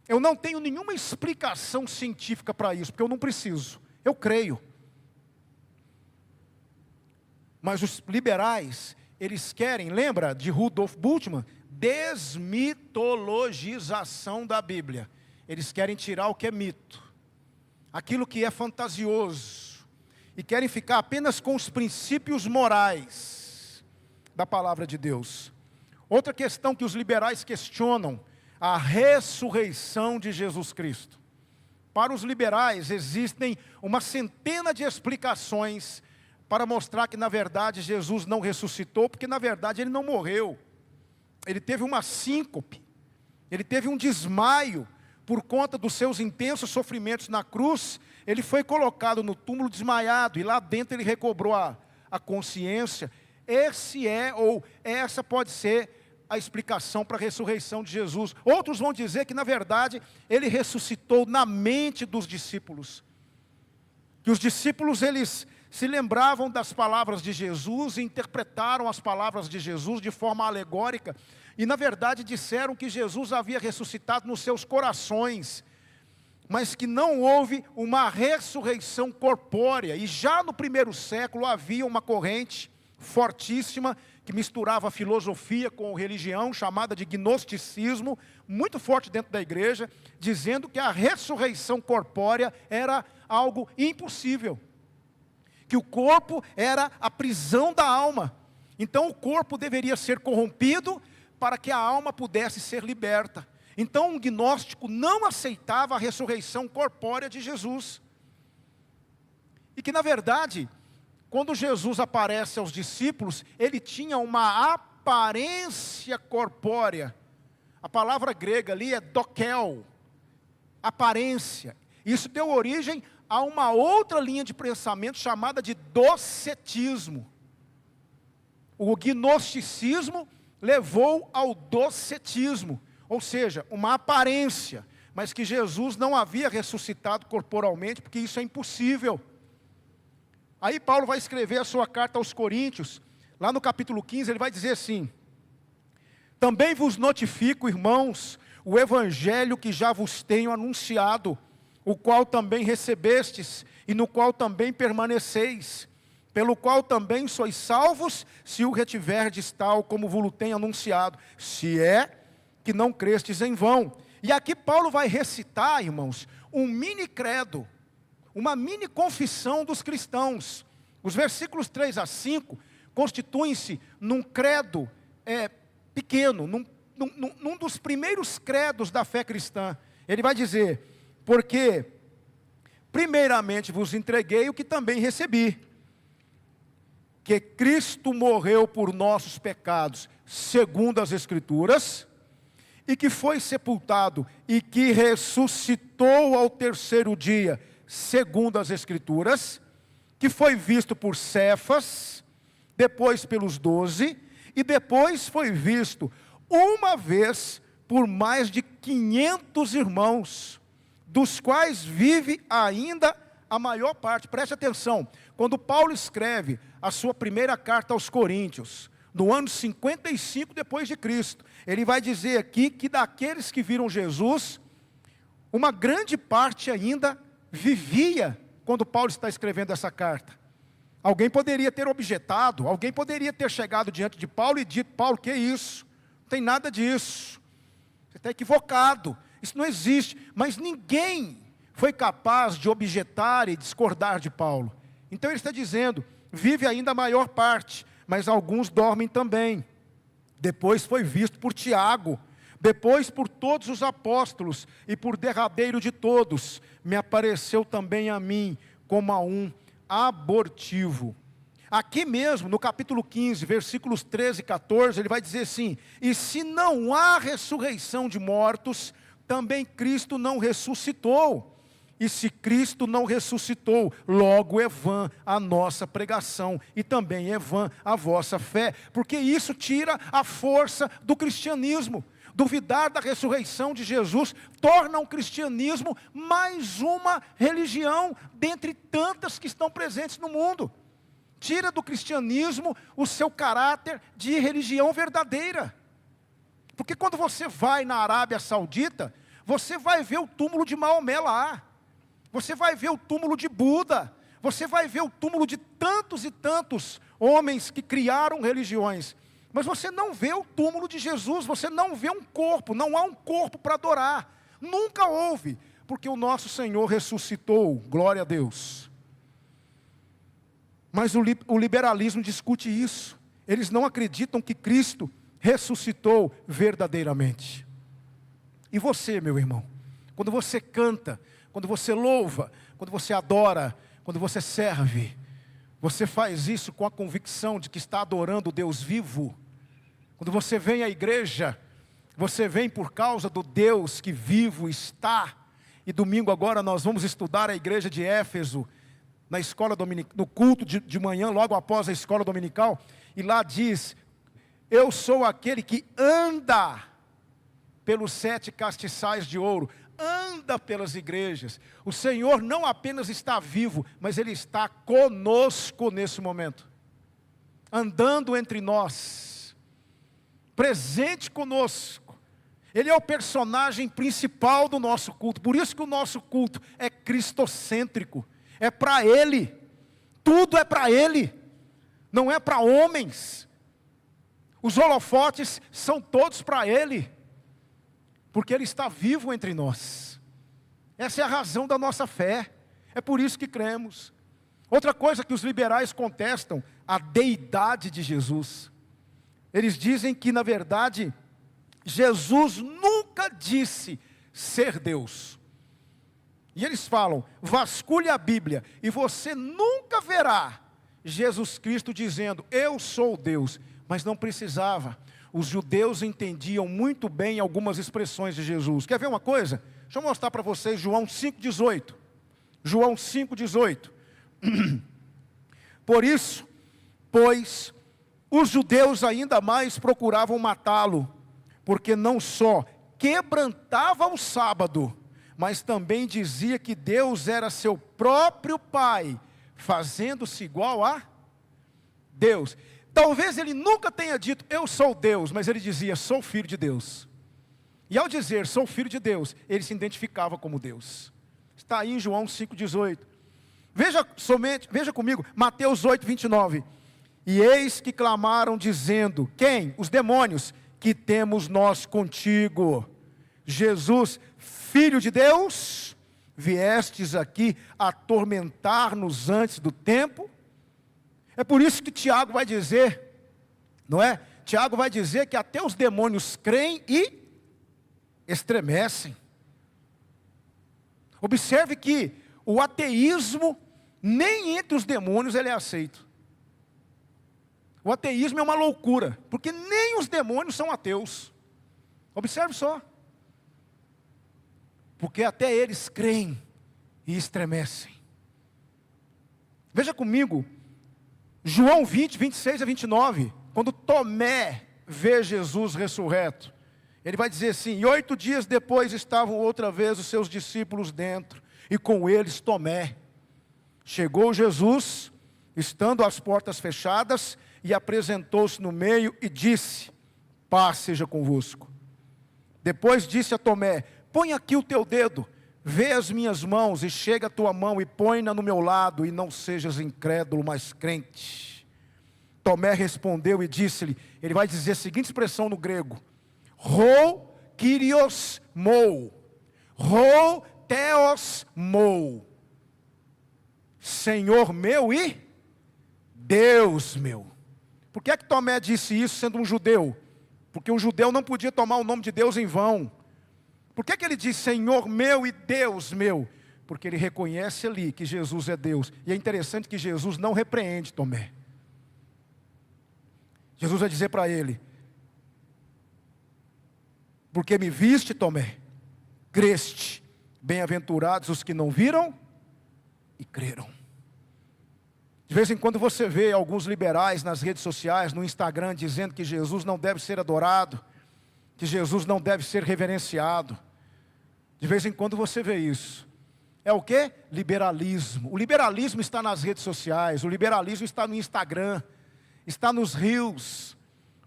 Eu não tenho nenhuma explicação científica para isso, porque eu não preciso. Eu creio. Mas os liberais, eles querem, lembra de Rudolf Bultmann? Desmitologização da Bíblia. Eles querem tirar o que é mito, aquilo que é fantasioso, e querem ficar apenas com os princípios morais da palavra de Deus. Outra questão que os liberais questionam: a ressurreição de Jesus Cristo. Para os liberais existem uma centena de explicações para mostrar que na verdade Jesus não ressuscitou, porque na verdade ele não morreu. Ele teve uma síncope, ele teve um desmaio por conta dos seus intensos sofrimentos na cruz. Ele foi colocado no túmulo desmaiado e lá dentro ele recobrou a consciência. Essa pode ser a explicação para a ressurreição de Jesus. Outros vão dizer que na verdade ele ressuscitou na mente dos discípulos. Que os discípulos, eles se lembravam das palavras de Jesus e interpretaram as palavras de Jesus de forma alegórica, e na verdade disseram que Jesus havia ressuscitado nos seus corações, mas que não houve uma ressurreição corpórea. E já no primeiro século havia uma corrente fortíssima que misturava filosofia com religião, chamada de gnosticismo, muito forte dentro da igreja, dizendo que a ressurreição corpórea era algo impossível, que o corpo era a prisão da alma. Então o corpo deveria ser corrompido para que a alma pudesse ser liberta. Então um gnóstico não aceitava a ressurreição corpórea de Jesus. E que na verdade, quando Jesus aparece aos discípulos, ele tinha uma aparência corpórea. A palavra grega ali é dokel, aparência. Isso deu origem a uma outra linha de pensamento chamada de docetismo. O gnosticismo levou ao docetismo, ou seja, uma aparência, mas que Jesus não havia ressuscitado corporalmente, porque isso é impossível. Aí Paulo vai escrever a sua carta aos Coríntios, lá no capítulo 15, ele vai dizer assim: também vos notifico, irmãos, o evangelho que já vos tenho anunciado, o qual também recebestes, e no qual também permaneceis, pelo qual também sois salvos, se o retiverdes tal como vos tenho anunciado, se é que não crestes em vão. E aqui Paulo vai recitar, irmãos, um mini credo, uma mini confissão dos cristãos. Os versículos 3 a 5 constituem-se num credo pequeno, num dos primeiros credos da fé cristã. Ele vai dizer: porque primeiramente vos entreguei o que também recebi, que Cristo morreu por nossos pecados, segundo as Escrituras, e que foi sepultado, e que ressuscitou ao terceiro dia, segundo as Escrituras, que foi visto por Cefas, depois pelos 12, e depois foi visto uma vez por mais de 500 irmãos, dos quais vive ainda a maior parte. Preste atenção, quando Paulo escreve a sua primeira carta aos Coríntios, no ano 55 depois de Cristo, ele vai dizer aqui que daqueles que viram Jesus, uma grande parte ainda vivia quando Paulo está escrevendo essa carta. Alguém poderia ter objetado, alguém poderia ter chegado diante de Paulo e dito: Paulo, que é isso? Não tem nada disso, você está equivocado, isso não existe. Mas ninguém foi capaz de objetar e discordar de Paulo. Então ele está dizendo: vive ainda a maior parte, mas alguns dormem também. Depois foi visto por Tiago, depois por todos os apóstolos, e por derradeiro de todos, me apareceu também a mim, como a um abortivo. Aqui mesmo, no capítulo 15, versículos 13 e 14, ele vai dizer assim: e se não há ressurreição de mortos, também Cristo não ressuscitou. E se Cristo não ressuscitou, logo é vã a nossa pregação, e também é vã a vossa fé, porque isso tira a força do cristianismo. Duvidar da ressurreição de Jesus torna o cristianismo mais uma religião, dentre tantas que estão presentes no mundo. Tira do cristianismo o seu caráter de religião verdadeira. Porque quando você vai na Arábia Saudita, você vai ver o túmulo de Maomé lá. Você vai ver o túmulo de Buda, você vai ver o túmulo de tantos e tantos homens que criaram religiões, mas você não vê o túmulo de Jesus, você não vê um corpo, não há um corpo para adorar, nunca houve, porque o nosso Senhor ressuscitou, glória a Deus. Mas o liberalismo discute isso, eles não acreditam que Cristo ressuscitou verdadeiramente. E você, meu irmão, quando você canta, quando você louva, quando você adora, quando você serve, você faz isso com a convicção de que está adorando o Deus vivo. Quando você vem à igreja, você vem por causa do Deus que vivo está. E domingo agora nós vamos estudar a igreja de Éfeso, na escola dominical, no culto de manhã, logo após a escola dominical, e lá diz: eu sou aquele que anda pelos 7 castiçais de ouro, anda pelas igrejas. O Senhor não apenas está vivo, mas Ele está conosco nesse momento, andando entre nós, presente conosco. Ele é o personagem principal do nosso culto, por isso que o nosso culto é cristocêntrico, é para Ele, tudo é para Ele, não é para homens. Os holofotes são todos para Ele, porque Ele está vivo entre nós. Essa é a razão da nossa fé, é por isso que cremos. Outra coisa que os liberais contestam, a deidade de Jesus. Eles dizem que, na verdade, Jesus nunca disse ser Deus. E eles falam: vasculhe a Bíblia, e você nunca verá Jesus Cristo dizendo: eu sou Deus. Mas não precisava. Os judeus entendiam muito bem algumas expressões de Jesus. Quer ver uma coisa? Deixa eu mostrar para vocês João 5,18. João 5,18. Por isso, pois, os judeus ainda mais procuravam matá-lo, porque não só quebrantava o sábado, mas também dizia que Deus era seu próprio Pai, fazendo-se igual a Deus. Talvez ele nunca tenha dito: eu sou Deus, mas ele dizia: sou filho de Deus. E ao dizer sou filho de Deus, ele se identificava como Deus. Está aí em João 5,18. Veja comigo, Mateus 8,29. E eis que clamaram dizendo: quem? Os demônios: que temos nós contigo, Jesus, filho de Deus? viestes aqui atormentar-nos antes do tempo? É por isso que Tiago vai dizer, não é? Tiago vai dizer que até os demônios creem e estremecem. Observe que o ateísmo, nem entre os demônios ele é aceito. O ateísmo é uma loucura, porque nem os demônios são ateus. Observe só. Porque até eles creem e estremecem. Veja comigo, João 20, 26 a 29, quando Tomé vê Jesus ressurreto, ele vai dizer assim: e 8 dias depois estavam outra vez os seus discípulos dentro, e com eles Tomé. Chegou Jesus, estando as portas fechadas, e apresentou-se no meio e disse: paz seja convosco. Depois disse a Tomé: põe aqui o teu dedo, vê as minhas mãos, e chega a tua mão e põe-na no meu lado, e não sejas incrédulo, mas crente. Tomé respondeu e disse-lhe, ele vai dizer a seguinte expressão no grego: Rho Kyrios mou, Rho Theos mou, Senhor meu e Deus meu. Por que é que Tomé disse isso sendo um judeu? Porque um judeu não podia tomar o nome de Deus em vão. Por que é que ele diz Senhor meu e Deus meu? Porque ele reconhece ali que Jesus é Deus. E é interessante que Jesus não repreende Tomé. Jesus vai dizer para ele: porque me viste, Tomé, creste. Bem-aventurados os que não viram e creram. De vez em quando você vê alguns liberais nas redes sociais, no Instagram, dizendo que Jesus não deve ser adorado, que Jesus não deve ser reverenciado. De vez em quando você vê isso. É o quê? Liberalismo. O liberalismo está nas redes sociais, o liberalismo está no Instagram, está nos reels.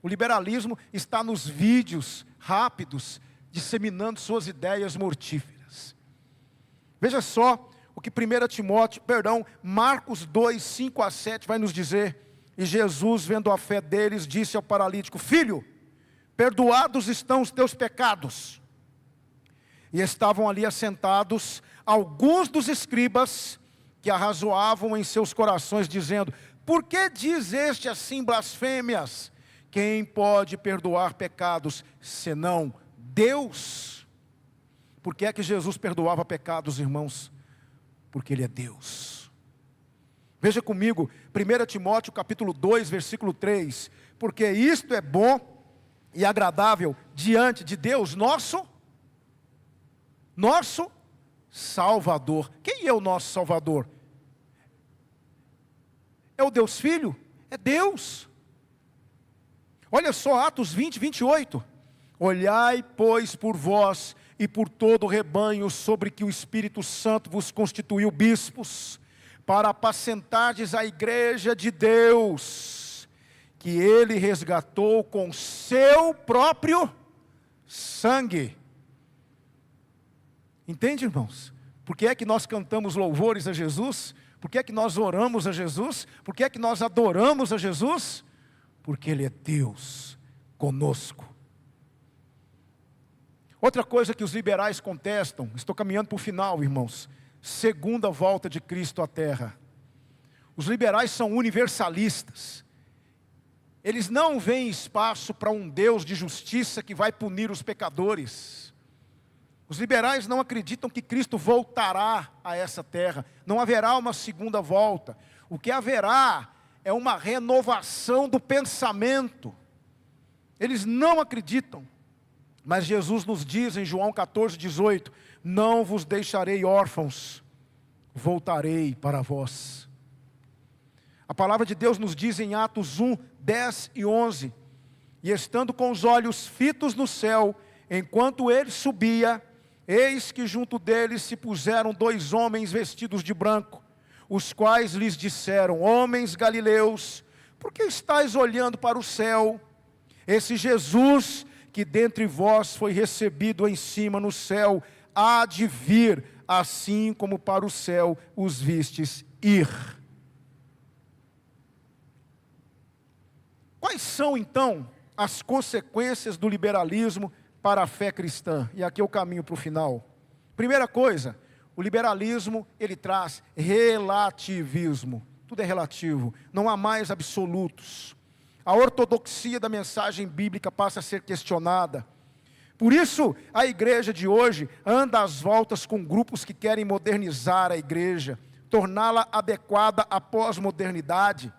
O liberalismo está nos vídeos rápidos, disseminando suas ideias mortíferas. Veja só o que Marcos 2, 5 a 7 vai nos dizer. E Jesus, vendo a fé deles, disse ao paralítico: filho, perdoados estão os teus pecados. E estavam ali assentados alguns dos escribas que arrazoavam em seus corações, dizendo: por que diz este assim blasfêmias? Quem pode perdoar pecados, senão Deus? Por que é que Jesus perdoava pecados, irmãos? Porque Ele é Deus. Veja comigo, 1 Timóteo capítulo 2, versículo 3. Porque isto é bom e agradável diante de Deus, nosso Salvador. Quem é o nosso Salvador? É o Deus Filho? É Deus. Olha só Atos 20, 28. Olhai, pois, por vós e por todo o rebanho sobre que o Espírito Santo vos constituiu bispos, para apacentardes a igreja de Deus, que Ele resgatou com seu próprio sangue. Entende, irmãos? Por que é que nós cantamos louvores a Jesus? Por que é que nós oramos a Jesus? Por que é que nós adoramos a Jesus? Porque Ele é Deus conosco. Outra coisa que os liberais contestam, estou caminhando para o final, irmãos, segunda volta de Cristo à Terra. Os liberais são universalistas. Eles não veem espaço para um Deus de justiça que vai punir os pecadores. Os liberais não acreditam que Cristo voltará a essa terra. Não haverá uma segunda volta. O que haverá é uma renovação do pensamento. Eles não acreditam. Mas Jesus nos diz em João 14, 18: não vos deixarei órfãos, voltarei para vós. A palavra de Deus nos diz em Atos 1, 10 e 11: e estando com os olhos fitos no céu, enquanto ele subia, eis que junto deles se puseram 2 homens vestidos de branco, os quais lhes disseram: homens galileus, por que estáis olhando para o céu? Esse Jesus que dentre vós foi recebido em cima no céu, há de vir, assim como para o céu os vistes ir. Quais são então as consequências do liberalismo para a fé cristã? E aqui eu caminho para o final. Primeira coisa, o liberalismo, ele traz relativismo. Tudo é relativo, não há mais absolutos. A ortodoxia da mensagem bíblica passa a ser questionada. Por isso, a igreja de hoje anda às voltas com grupos que querem modernizar a igreja, torná-la adequada à pós-modernidade.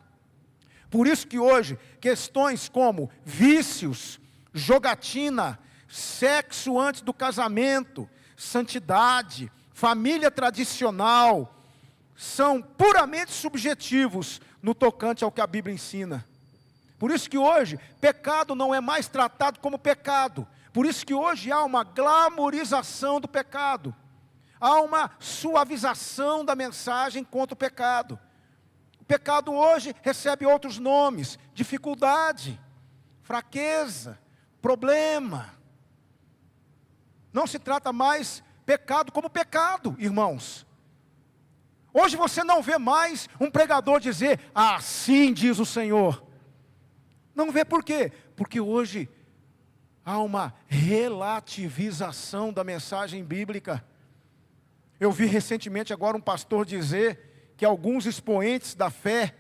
Por isso que hoje, questões como vícios, jogatina, sexo antes do casamento, santidade, família tradicional, são puramente subjetivos no tocante ao que a Bíblia ensina. Por isso que hoje, pecado não é mais tratado como pecado. Por isso que hoje há uma glamorização do pecado. Há uma suavização da mensagem contra o pecado. O pecado hoje recebe outros nomes: dificuldade, fraqueza, problema. Não se trata mais pecado como pecado, irmãos. Hoje você não vê mais um pregador dizer, assim diz o Senhor. Não vê por quê? Porque hoje há uma relativização da mensagem bíblica. Eu vi recentemente agora um pastor dizer que alguns expoentes da fé,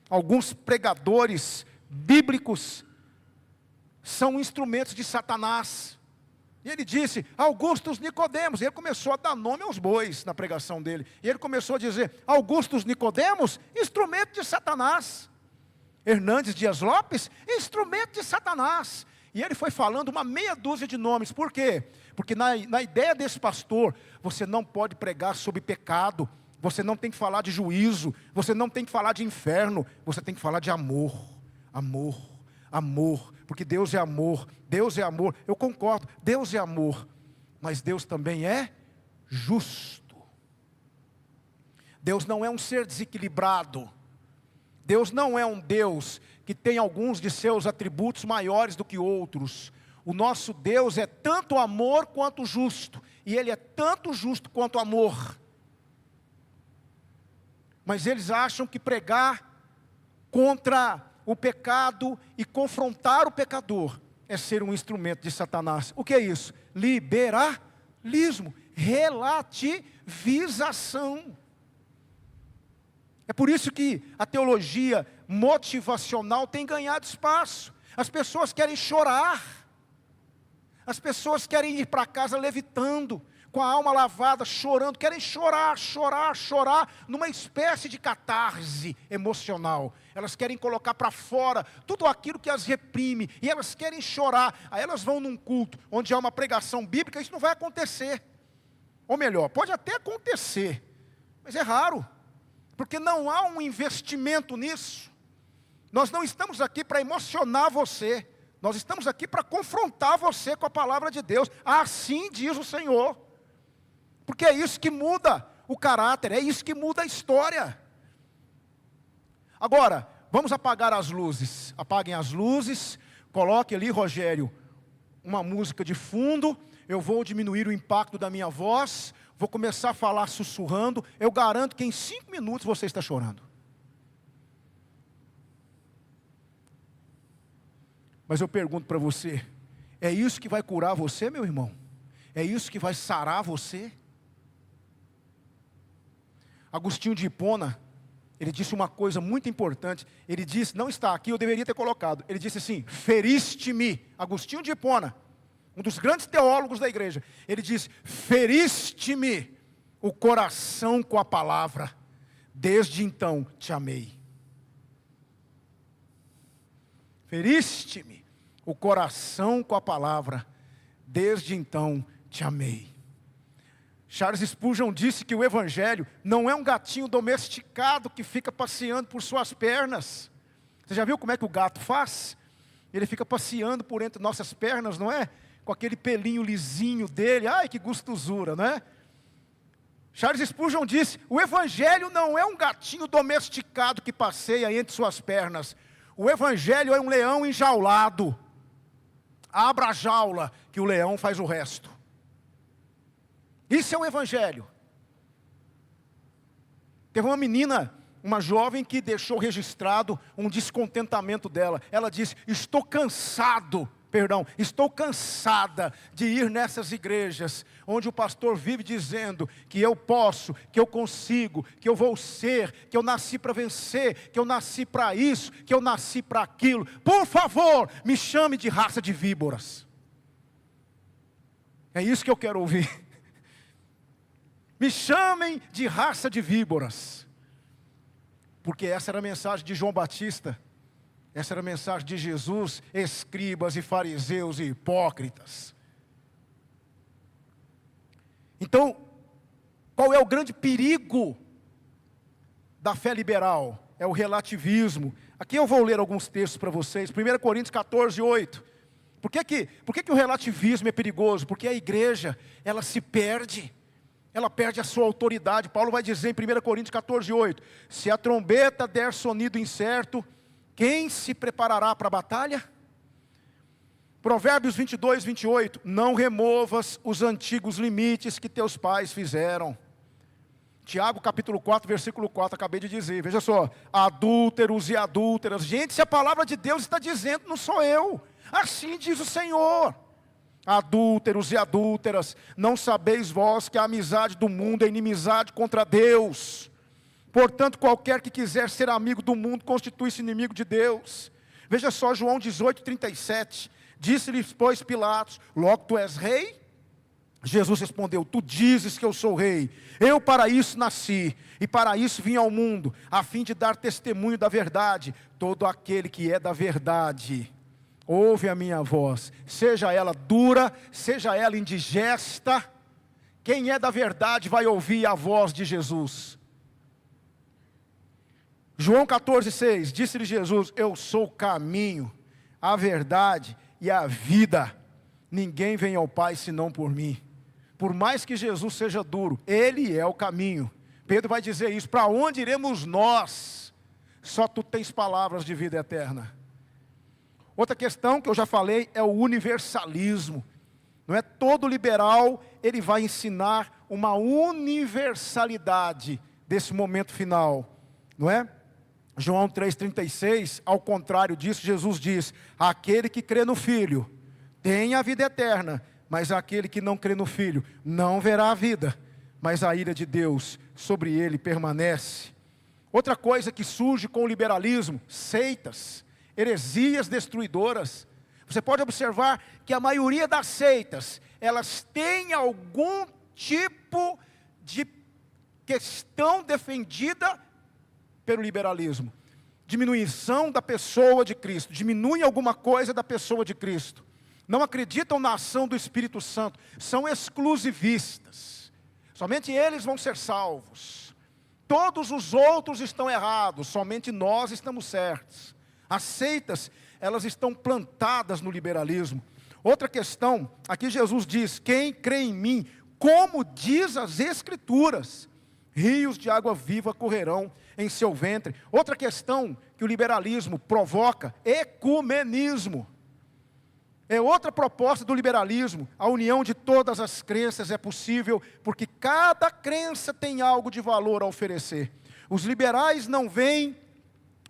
alguns pregadores bíblicos, são instrumentos de Satanás. E ele disse, Augustus Nicodemos, e ele começou a dar nome aos bois na pregação dele. E ele começou a dizer, Augustus Nicodemos, instrumento de Satanás. Hernandes Dias Lopes, instrumento de Satanás. E ele foi falando uma meia dúzia de nomes. Por quê? Porque na ideia desse pastor, você não pode pregar sobre pecado, você não tem que falar de juízo, você não tem que falar de inferno, você tem que falar de amor, amor, amor, porque Deus é amor, Deus é amor. Eu concordo, Deus é amor, mas Deus também é justo. Deus não é um ser desequilibrado. Deus não é um Deus que tem alguns de seus atributos maiores do que outros. O nosso Deus é tanto amor quanto justo, e Ele é tanto justo quanto amor. Mas eles acham que pregar contra o pecado e confrontar o pecador é ser um instrumento de Satanás. O que é isso? Liberalismo, relativização. É por isso que a teologia motivacional tem ganhado espaço. As pessoas querem chorar. As pessoas querem ir para casa levitando, com a alma lavada, chorando. Querem chorar, chorar, chorar, numa espécie de catarse emocional. Elas querem colocar para fora tudo aquilo que as reprime. E elas querem chorar. Aí elas vão num culto onde há uma pregação bíblica. Isso não vai acontecer. Ou melhor, pode até acontecer, mas é raro. Porque não há um investimento nisso. Nós não estamos aqui para emocionar você. Nós estamos aqui para confrontar você com a palavra de Deus. Assim diz o Senhor. Porque é isso que muda o caráter, é isso que muda a história. Agora, vamos apagar as luzes. Apaguem as luzes. Coloque ali, Rogério, uma música de fundo. Eu vou diminuir o impacto da minha voz. Vou começar a falar sussurrando. Eu garanto que em 5 minutos você está chorando. Mas eu pergunto para você, é isso que vai curar você, meu irmão? É isso que vai sarar você? Agostinho de Hipona, ele disse uma coisa muito importante. Ele disse, não está aqui, eu deveria ter colocado. Ele disse assim, feriste-me. Agostinho de Hipona, um dos grandes teólogos da igreja. Ele disse, feriste-me o coração com a palavra. Desde então te amei. Feriste-me o coração com a palavra, desde então te amei. Charles Spurgeon disse que o evangelho não é um gatinho domesticado que fica passeando por suas pernas. Você já viu como é que o gato faz? Ele fica passeando por entre nossas pernas, não é? Com aquele pelinho lisinho dele, ai que gostosura, não é? Charles Spurgeon disse, o evangelho não é um gatinho domesticado que passeia entre suas pernas. O evangelho é um leão enjaulado. Abra a jaula, que o leão faz o resto. Isso é o evangelho. Teve uma menina, uma jovem que deixou registrado um descontentamento dela. Ela disse, estou cansado Estou cansada de ir nessas igrejas onde o pastor vive dizendo que eu posso, que eu consigo, que eu vou ser, que eu nasci para vencer, que eu nasci para isso, que eu nasci para aquilo. Por favor, me chame de raça de víboras. É isso que eu quero ouvir. Me chamem de raça de víboras. Porque essa era a mensagem de João Batista. Essa era a mensagem de Jesus, escribas e fariseus e hipócritas. Então, qual é o grande perigo da fé liberal? É o relativismo. Aqui eu vou ler alguns textos para vocês. 1 Coríntios 14, 8. Por que o relativismo é perigoso? Porque a igreja, ela se perde. Ela perde a sua autoridade. Paulo vai dizer em 1 Coríntios 14, 8. Se a trombeta der sonido incerto, quem se preparará para a batalha? Provérbios 22, 28. Não removas os antigos limites que teus pais fizeram. Tiago capítulo 4, versículo 4, acabei de dizer. Veja só, adúlteros e adúlteras. Gente, se a palavra de Deus está dizendo, não sou eu. Assim diz o Senhor. Adúlteros e adúlteras, não sabeis vós que a amizade do mundo é inimizade contra Deus. Portanto, qualquer que quiser ser amigo do mundo, constitui-se inimigo de Deus. Veja só, João 18, 37. Disse-lhes, pois, Pilatos, logo tu és rei? Jesus respondeu, tu dizes que eu sou rei. Eu para isso nasci, e para isso vim ao mundo, a fim de dar testemunho da verdade. Todo aquele que é da verdade, ouve a minha voz. Seja ela dura, seja ela indigesta. Quem é da verdade vai ouvir a voz de Jesus. João 14, 6, disse-lhe Jesus, eu sou o caminho, a verdade e a vida. Ninguém vem ao Pai senão por mim. Por mais que Jesus seja duro, Ele é o caminho. Pedro vai dizer isso, para onde iremos nós? Só tu tens palavras de vida eterna. Outra questão que eu já falei é o universalismo. Não é todo liberal, ele vai ensinar uma universalidade desse momento final, não é? João 3,36, ao contrário disso, Jesus diz, aquele que crê no Filho, tem a vida eterna, mas aquele que não crê no Filho, não verá a vida, mas a ira de Deus sobre ele permanece. Outra coisa que surge com o liberalismo, seitas, heresias destruidoras. Você pode observar que a maioria das seitas, elas têm algum tipo de questão defendida pelo liberalismo. Diminuição da pessoa de Cristo, diminuem alguma coisa da pessoa de Cristo. Não acreditam na ação do Espírito Santo, são exclusivistas. Somente eles vão ser salvos. Todos os outros estão errados, somente nós estamos certos. As seitas, elas estão plantadas no liberalismo. Outra questão, aqui Jesus diz, quem crê em mim, como diz as Escrituras, rios de água viva correrão em seu ventre. Outra questão que o liberalismo provoca, ecumenismo. É outra proposta do liberalismo, a união de todas as crenças é possível, porque cada crença tem algo de valor a oferecer. Os liberais não veem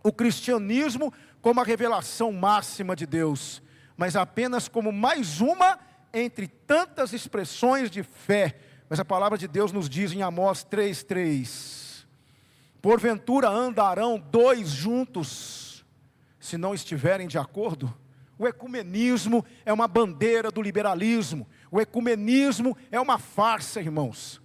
o cristianismo como a revelação máxima de Deus, mas apenas como mais uma entre tantas expressões de fé. Mas a palavra de Deus nos diz em Amós 3,3, porventura andarão dois juntos, se não estiverem de acordo? O ecumenismo é uma bandeira do liberalismo, o ecumenismo é uma farsa, irmãos.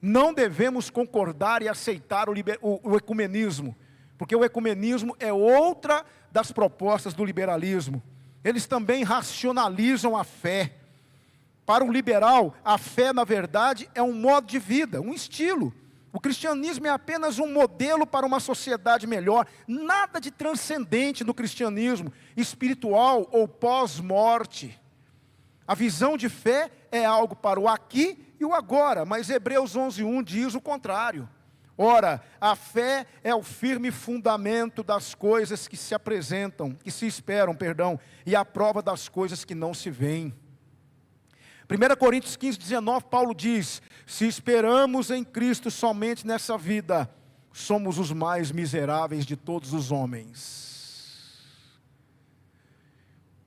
Não devemos concordar e aceitar o ecumenismo, porque o ecumenismo é outra das propostas do liberalismo. Eles também racionalizam a fé. Para um liberal, a fé, na verdade, é um modo de vida, um estilo. O cristianismo é apenas um modelo para uma sociedade melhor. Nada de transcendente no cristianismo, espiritual ou pós-morte. A visão de fé é algo para o aqui e o agora, mas Hebreus 11:1 diz o contrário. Ora, a fé é o firme fundamento das coisas que se apresentam, que se esperam, e a prova das coisas que não se veem. 1 Coríntios 15:19, Paulo diz, se esperamos em Cristo somente nessa vida, somos os mais miseráveis de todos os homens.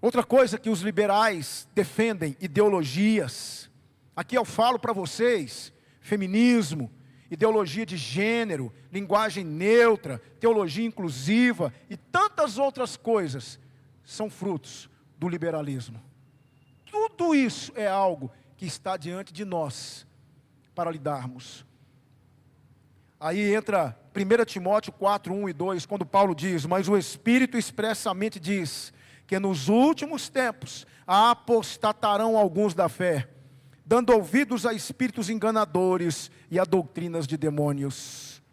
Outra coisa que os liberais defendem, ideologias. Aqui eu falo para vocês, feminismo, ideologia de gênero, linguagem neutra, teologia inclusiva e tantas outras coisas são frutos do liberalismo. Tudo isso é algo que está diante de nós para lidarmos. Aí entra 1 Timóteo 4, 1 e 2, quando Paulo diz: mas o Espírito expressamente diz que nos últimos tempos apostatarão alguns da fé, dando ouvidos a espíritos enganadores e a doutrinas de demônios,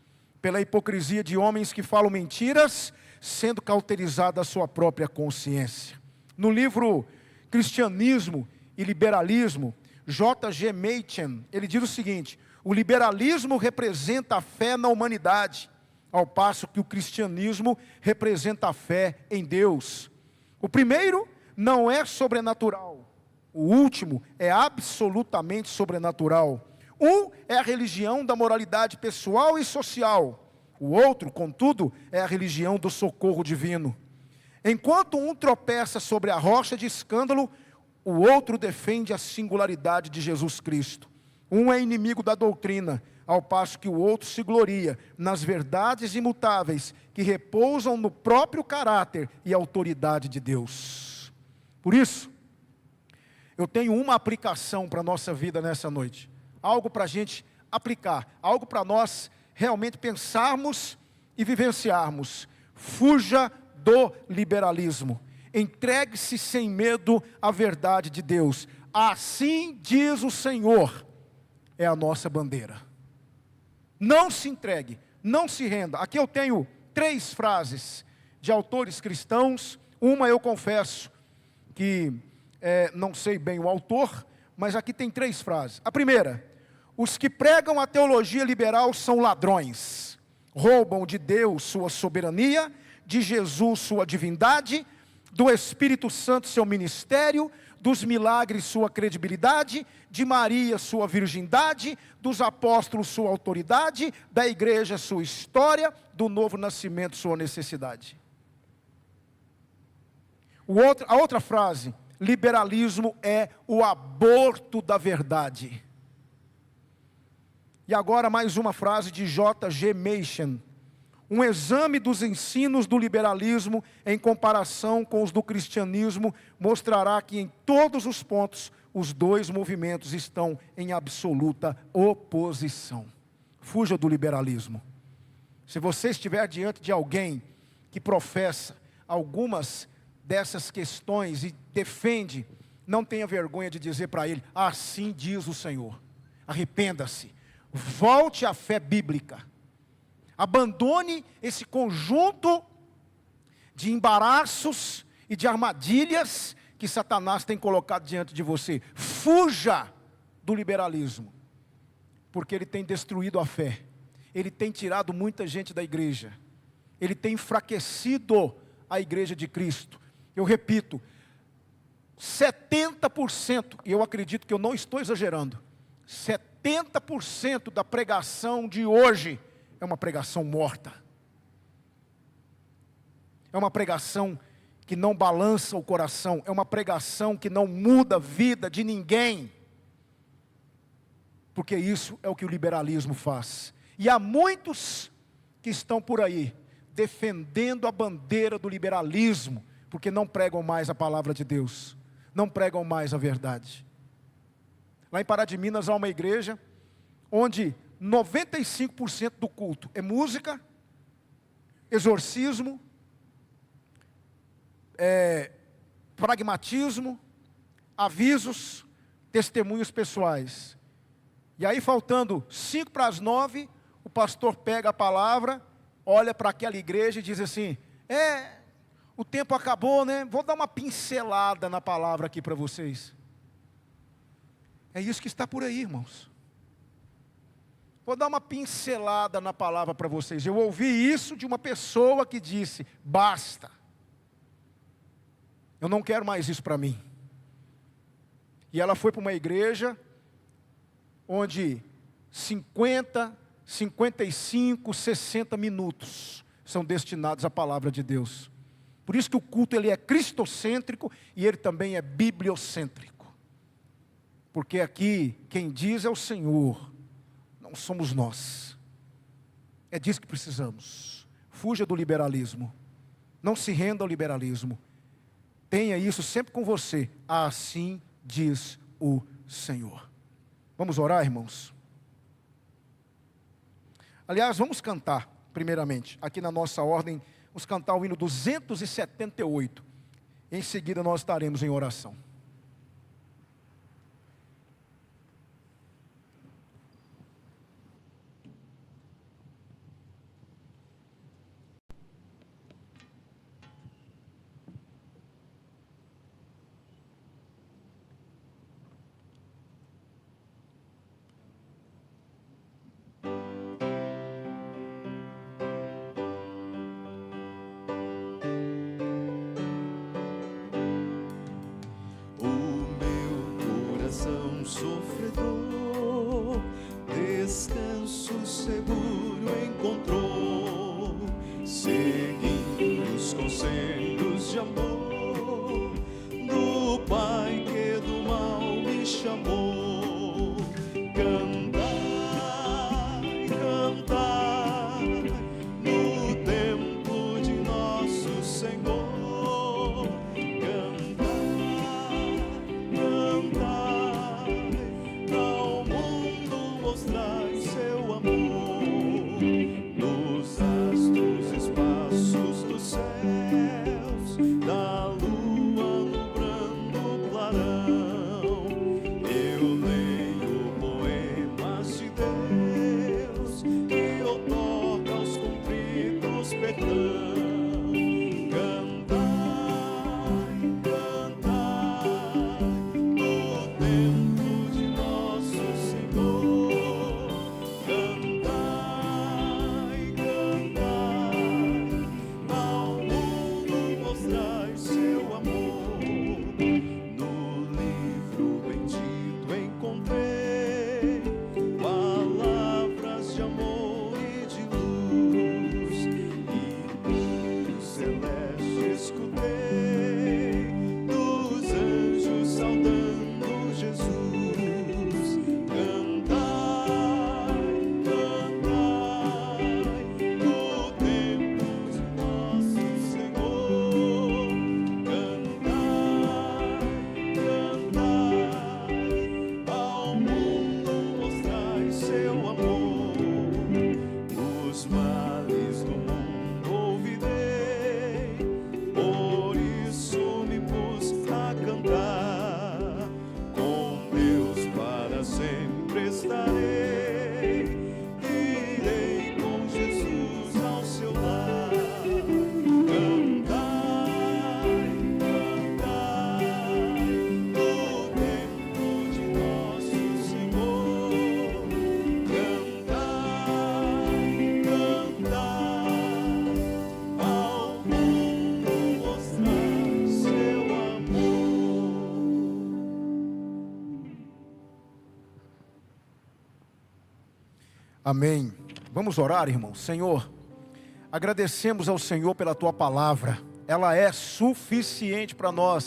pela hipocrisia de homens que falam mentiras, sendo cauterizada a sua própria consciência. No livro Cristianismo e Liberalismo, J.G. Machen, ele diz o seguinte: o liberalismo representa a fé na humanidade, ao passo que o cristianismo representa a fé em Deus. O primeiro não é sobrenatural, o último é absolutamente sobrenatural. Um é a religião da moralidade pessoal e social, o outro, contudo, é a religião do socorro divino. Enquanto um tropeça sobre a rocha de escândalo, o outro defende a singularidade de Jesus Cristo. Um é inimigo da doutrina, ao passo que o outro se gloria nas verdades imutáveis que repousam no próprio caráter e autoridade de Deus. Por isso, eu tenho uma aplicação para a nossa vida nessa noite. Algo para a gente aplicar, algo para nós realmente pensarmos e vivenciarmos. Fuja do liberalismo. Entregue-se sem medo à verdade de Deus. Assim diz o Senhor, é a nossa bandeira. Não se entregue, não se renda. Aqui eu tenho 3 frases de autores cristãos. Uma eu confesso que não sei bem o autor, mas aqui tem 3 frases. A primeira: os que pregam a teologia liberal são ladrões, roubam de Deus sua soberania, de Jesus sua divindade, do Espírito Santo seu ministério, dos milagres sua credibilidade, de Maria sua virgindade, dos apóstolos sua autoridade, da igreja sua história, do novo nascimento sua necessidade. A outra frase: liberalismo é o aborto da verdade. E agora mais uma frase de J.G. Machen: um exame dos ensinos do liberalismo em comparação com os do cristianismo mostrará que em todos os pontos os dois movimentos estão em absoluta oposição. Fuja do liberalismo. Se você estiver diante de alguém que professa algumas dessas questões e defende, não tenha vergonha de dizer para ele: assim diz o Senhor. Arrependa-se, volte à fé bíblica. Abandone esse conjunto de embaraços e de armadilhas que Satanás tem colocado diante de você. Fuja do liberalismo, porque ele tem destruído a fé. Ele tem tirado muita gente da igreja. Ele tem enfraquecido a igreja de Cristo. Eu repito, 70%, e eu acredito que eu não estou exagerando, 70% da pregação de hoje é uma pregação morta. É uma pregação que não balança o coração. É uma pregação que não muda a vida de ninguém. Porque isso é o que o liberalismo faz. E há muitos que estão por aí defendendo a bandeira do liberalismo, porque não pregam mais a palavra de Deus. Não pregam mais a verdade. Lá em Pará de Minas há uma igreja onde 95% do culto é música, exorcismo, pragmatismo, avisos, testemunhos pessoais. E aí, faltando 8:55, o pastor pega a palavra, olha para aquela igreja e diz assim: o tempo acabou, né? Vou dar uma pincelada na palavra aqui para vocês. É isso que está por aí, irmãos. Vou dar uma pincelada na palavra para vocês. Eu ouvi isso de uma pessoa que disse: basta. Eu não quero mais isso para mim. E ela foi para uma igreja onde 50, 55, 60 minutos são destinados à palavra de Deus. Por isso que o culto ele é cristocêntrico e ele também é bibliocêntrico. Porque aqui quem diz é o Senhor, não somos nós. É disso que precisamos. Fuja do liberalismo. Não se renda ao liberalismo. Tenha isso sempre com você. Assim diz o Senhor. Vamos orar, irmãos? Aliás, vamos cantar, primeiramente, aqui na nossa ordem, vamos cantar o hino 278. Em seguida nós estaremos em oração. Sofredor, descanso seguro encontrou, seguindo os conselhos de amor do Pai que do mal me chamou. Cantai, cantai no templo de nosso Senhor. Cantai, cantai, ao mundo mostrai seu amor, nos astros espaços dos céus, da lua alumbrando o clarão. Eu leio poemas de Deus que outorga aos contritos perdão. Amém. Vamos orar, irmãos. Senhor, agradecemos ao Senhor pela Tua palavra. Ela é suficiente para nós.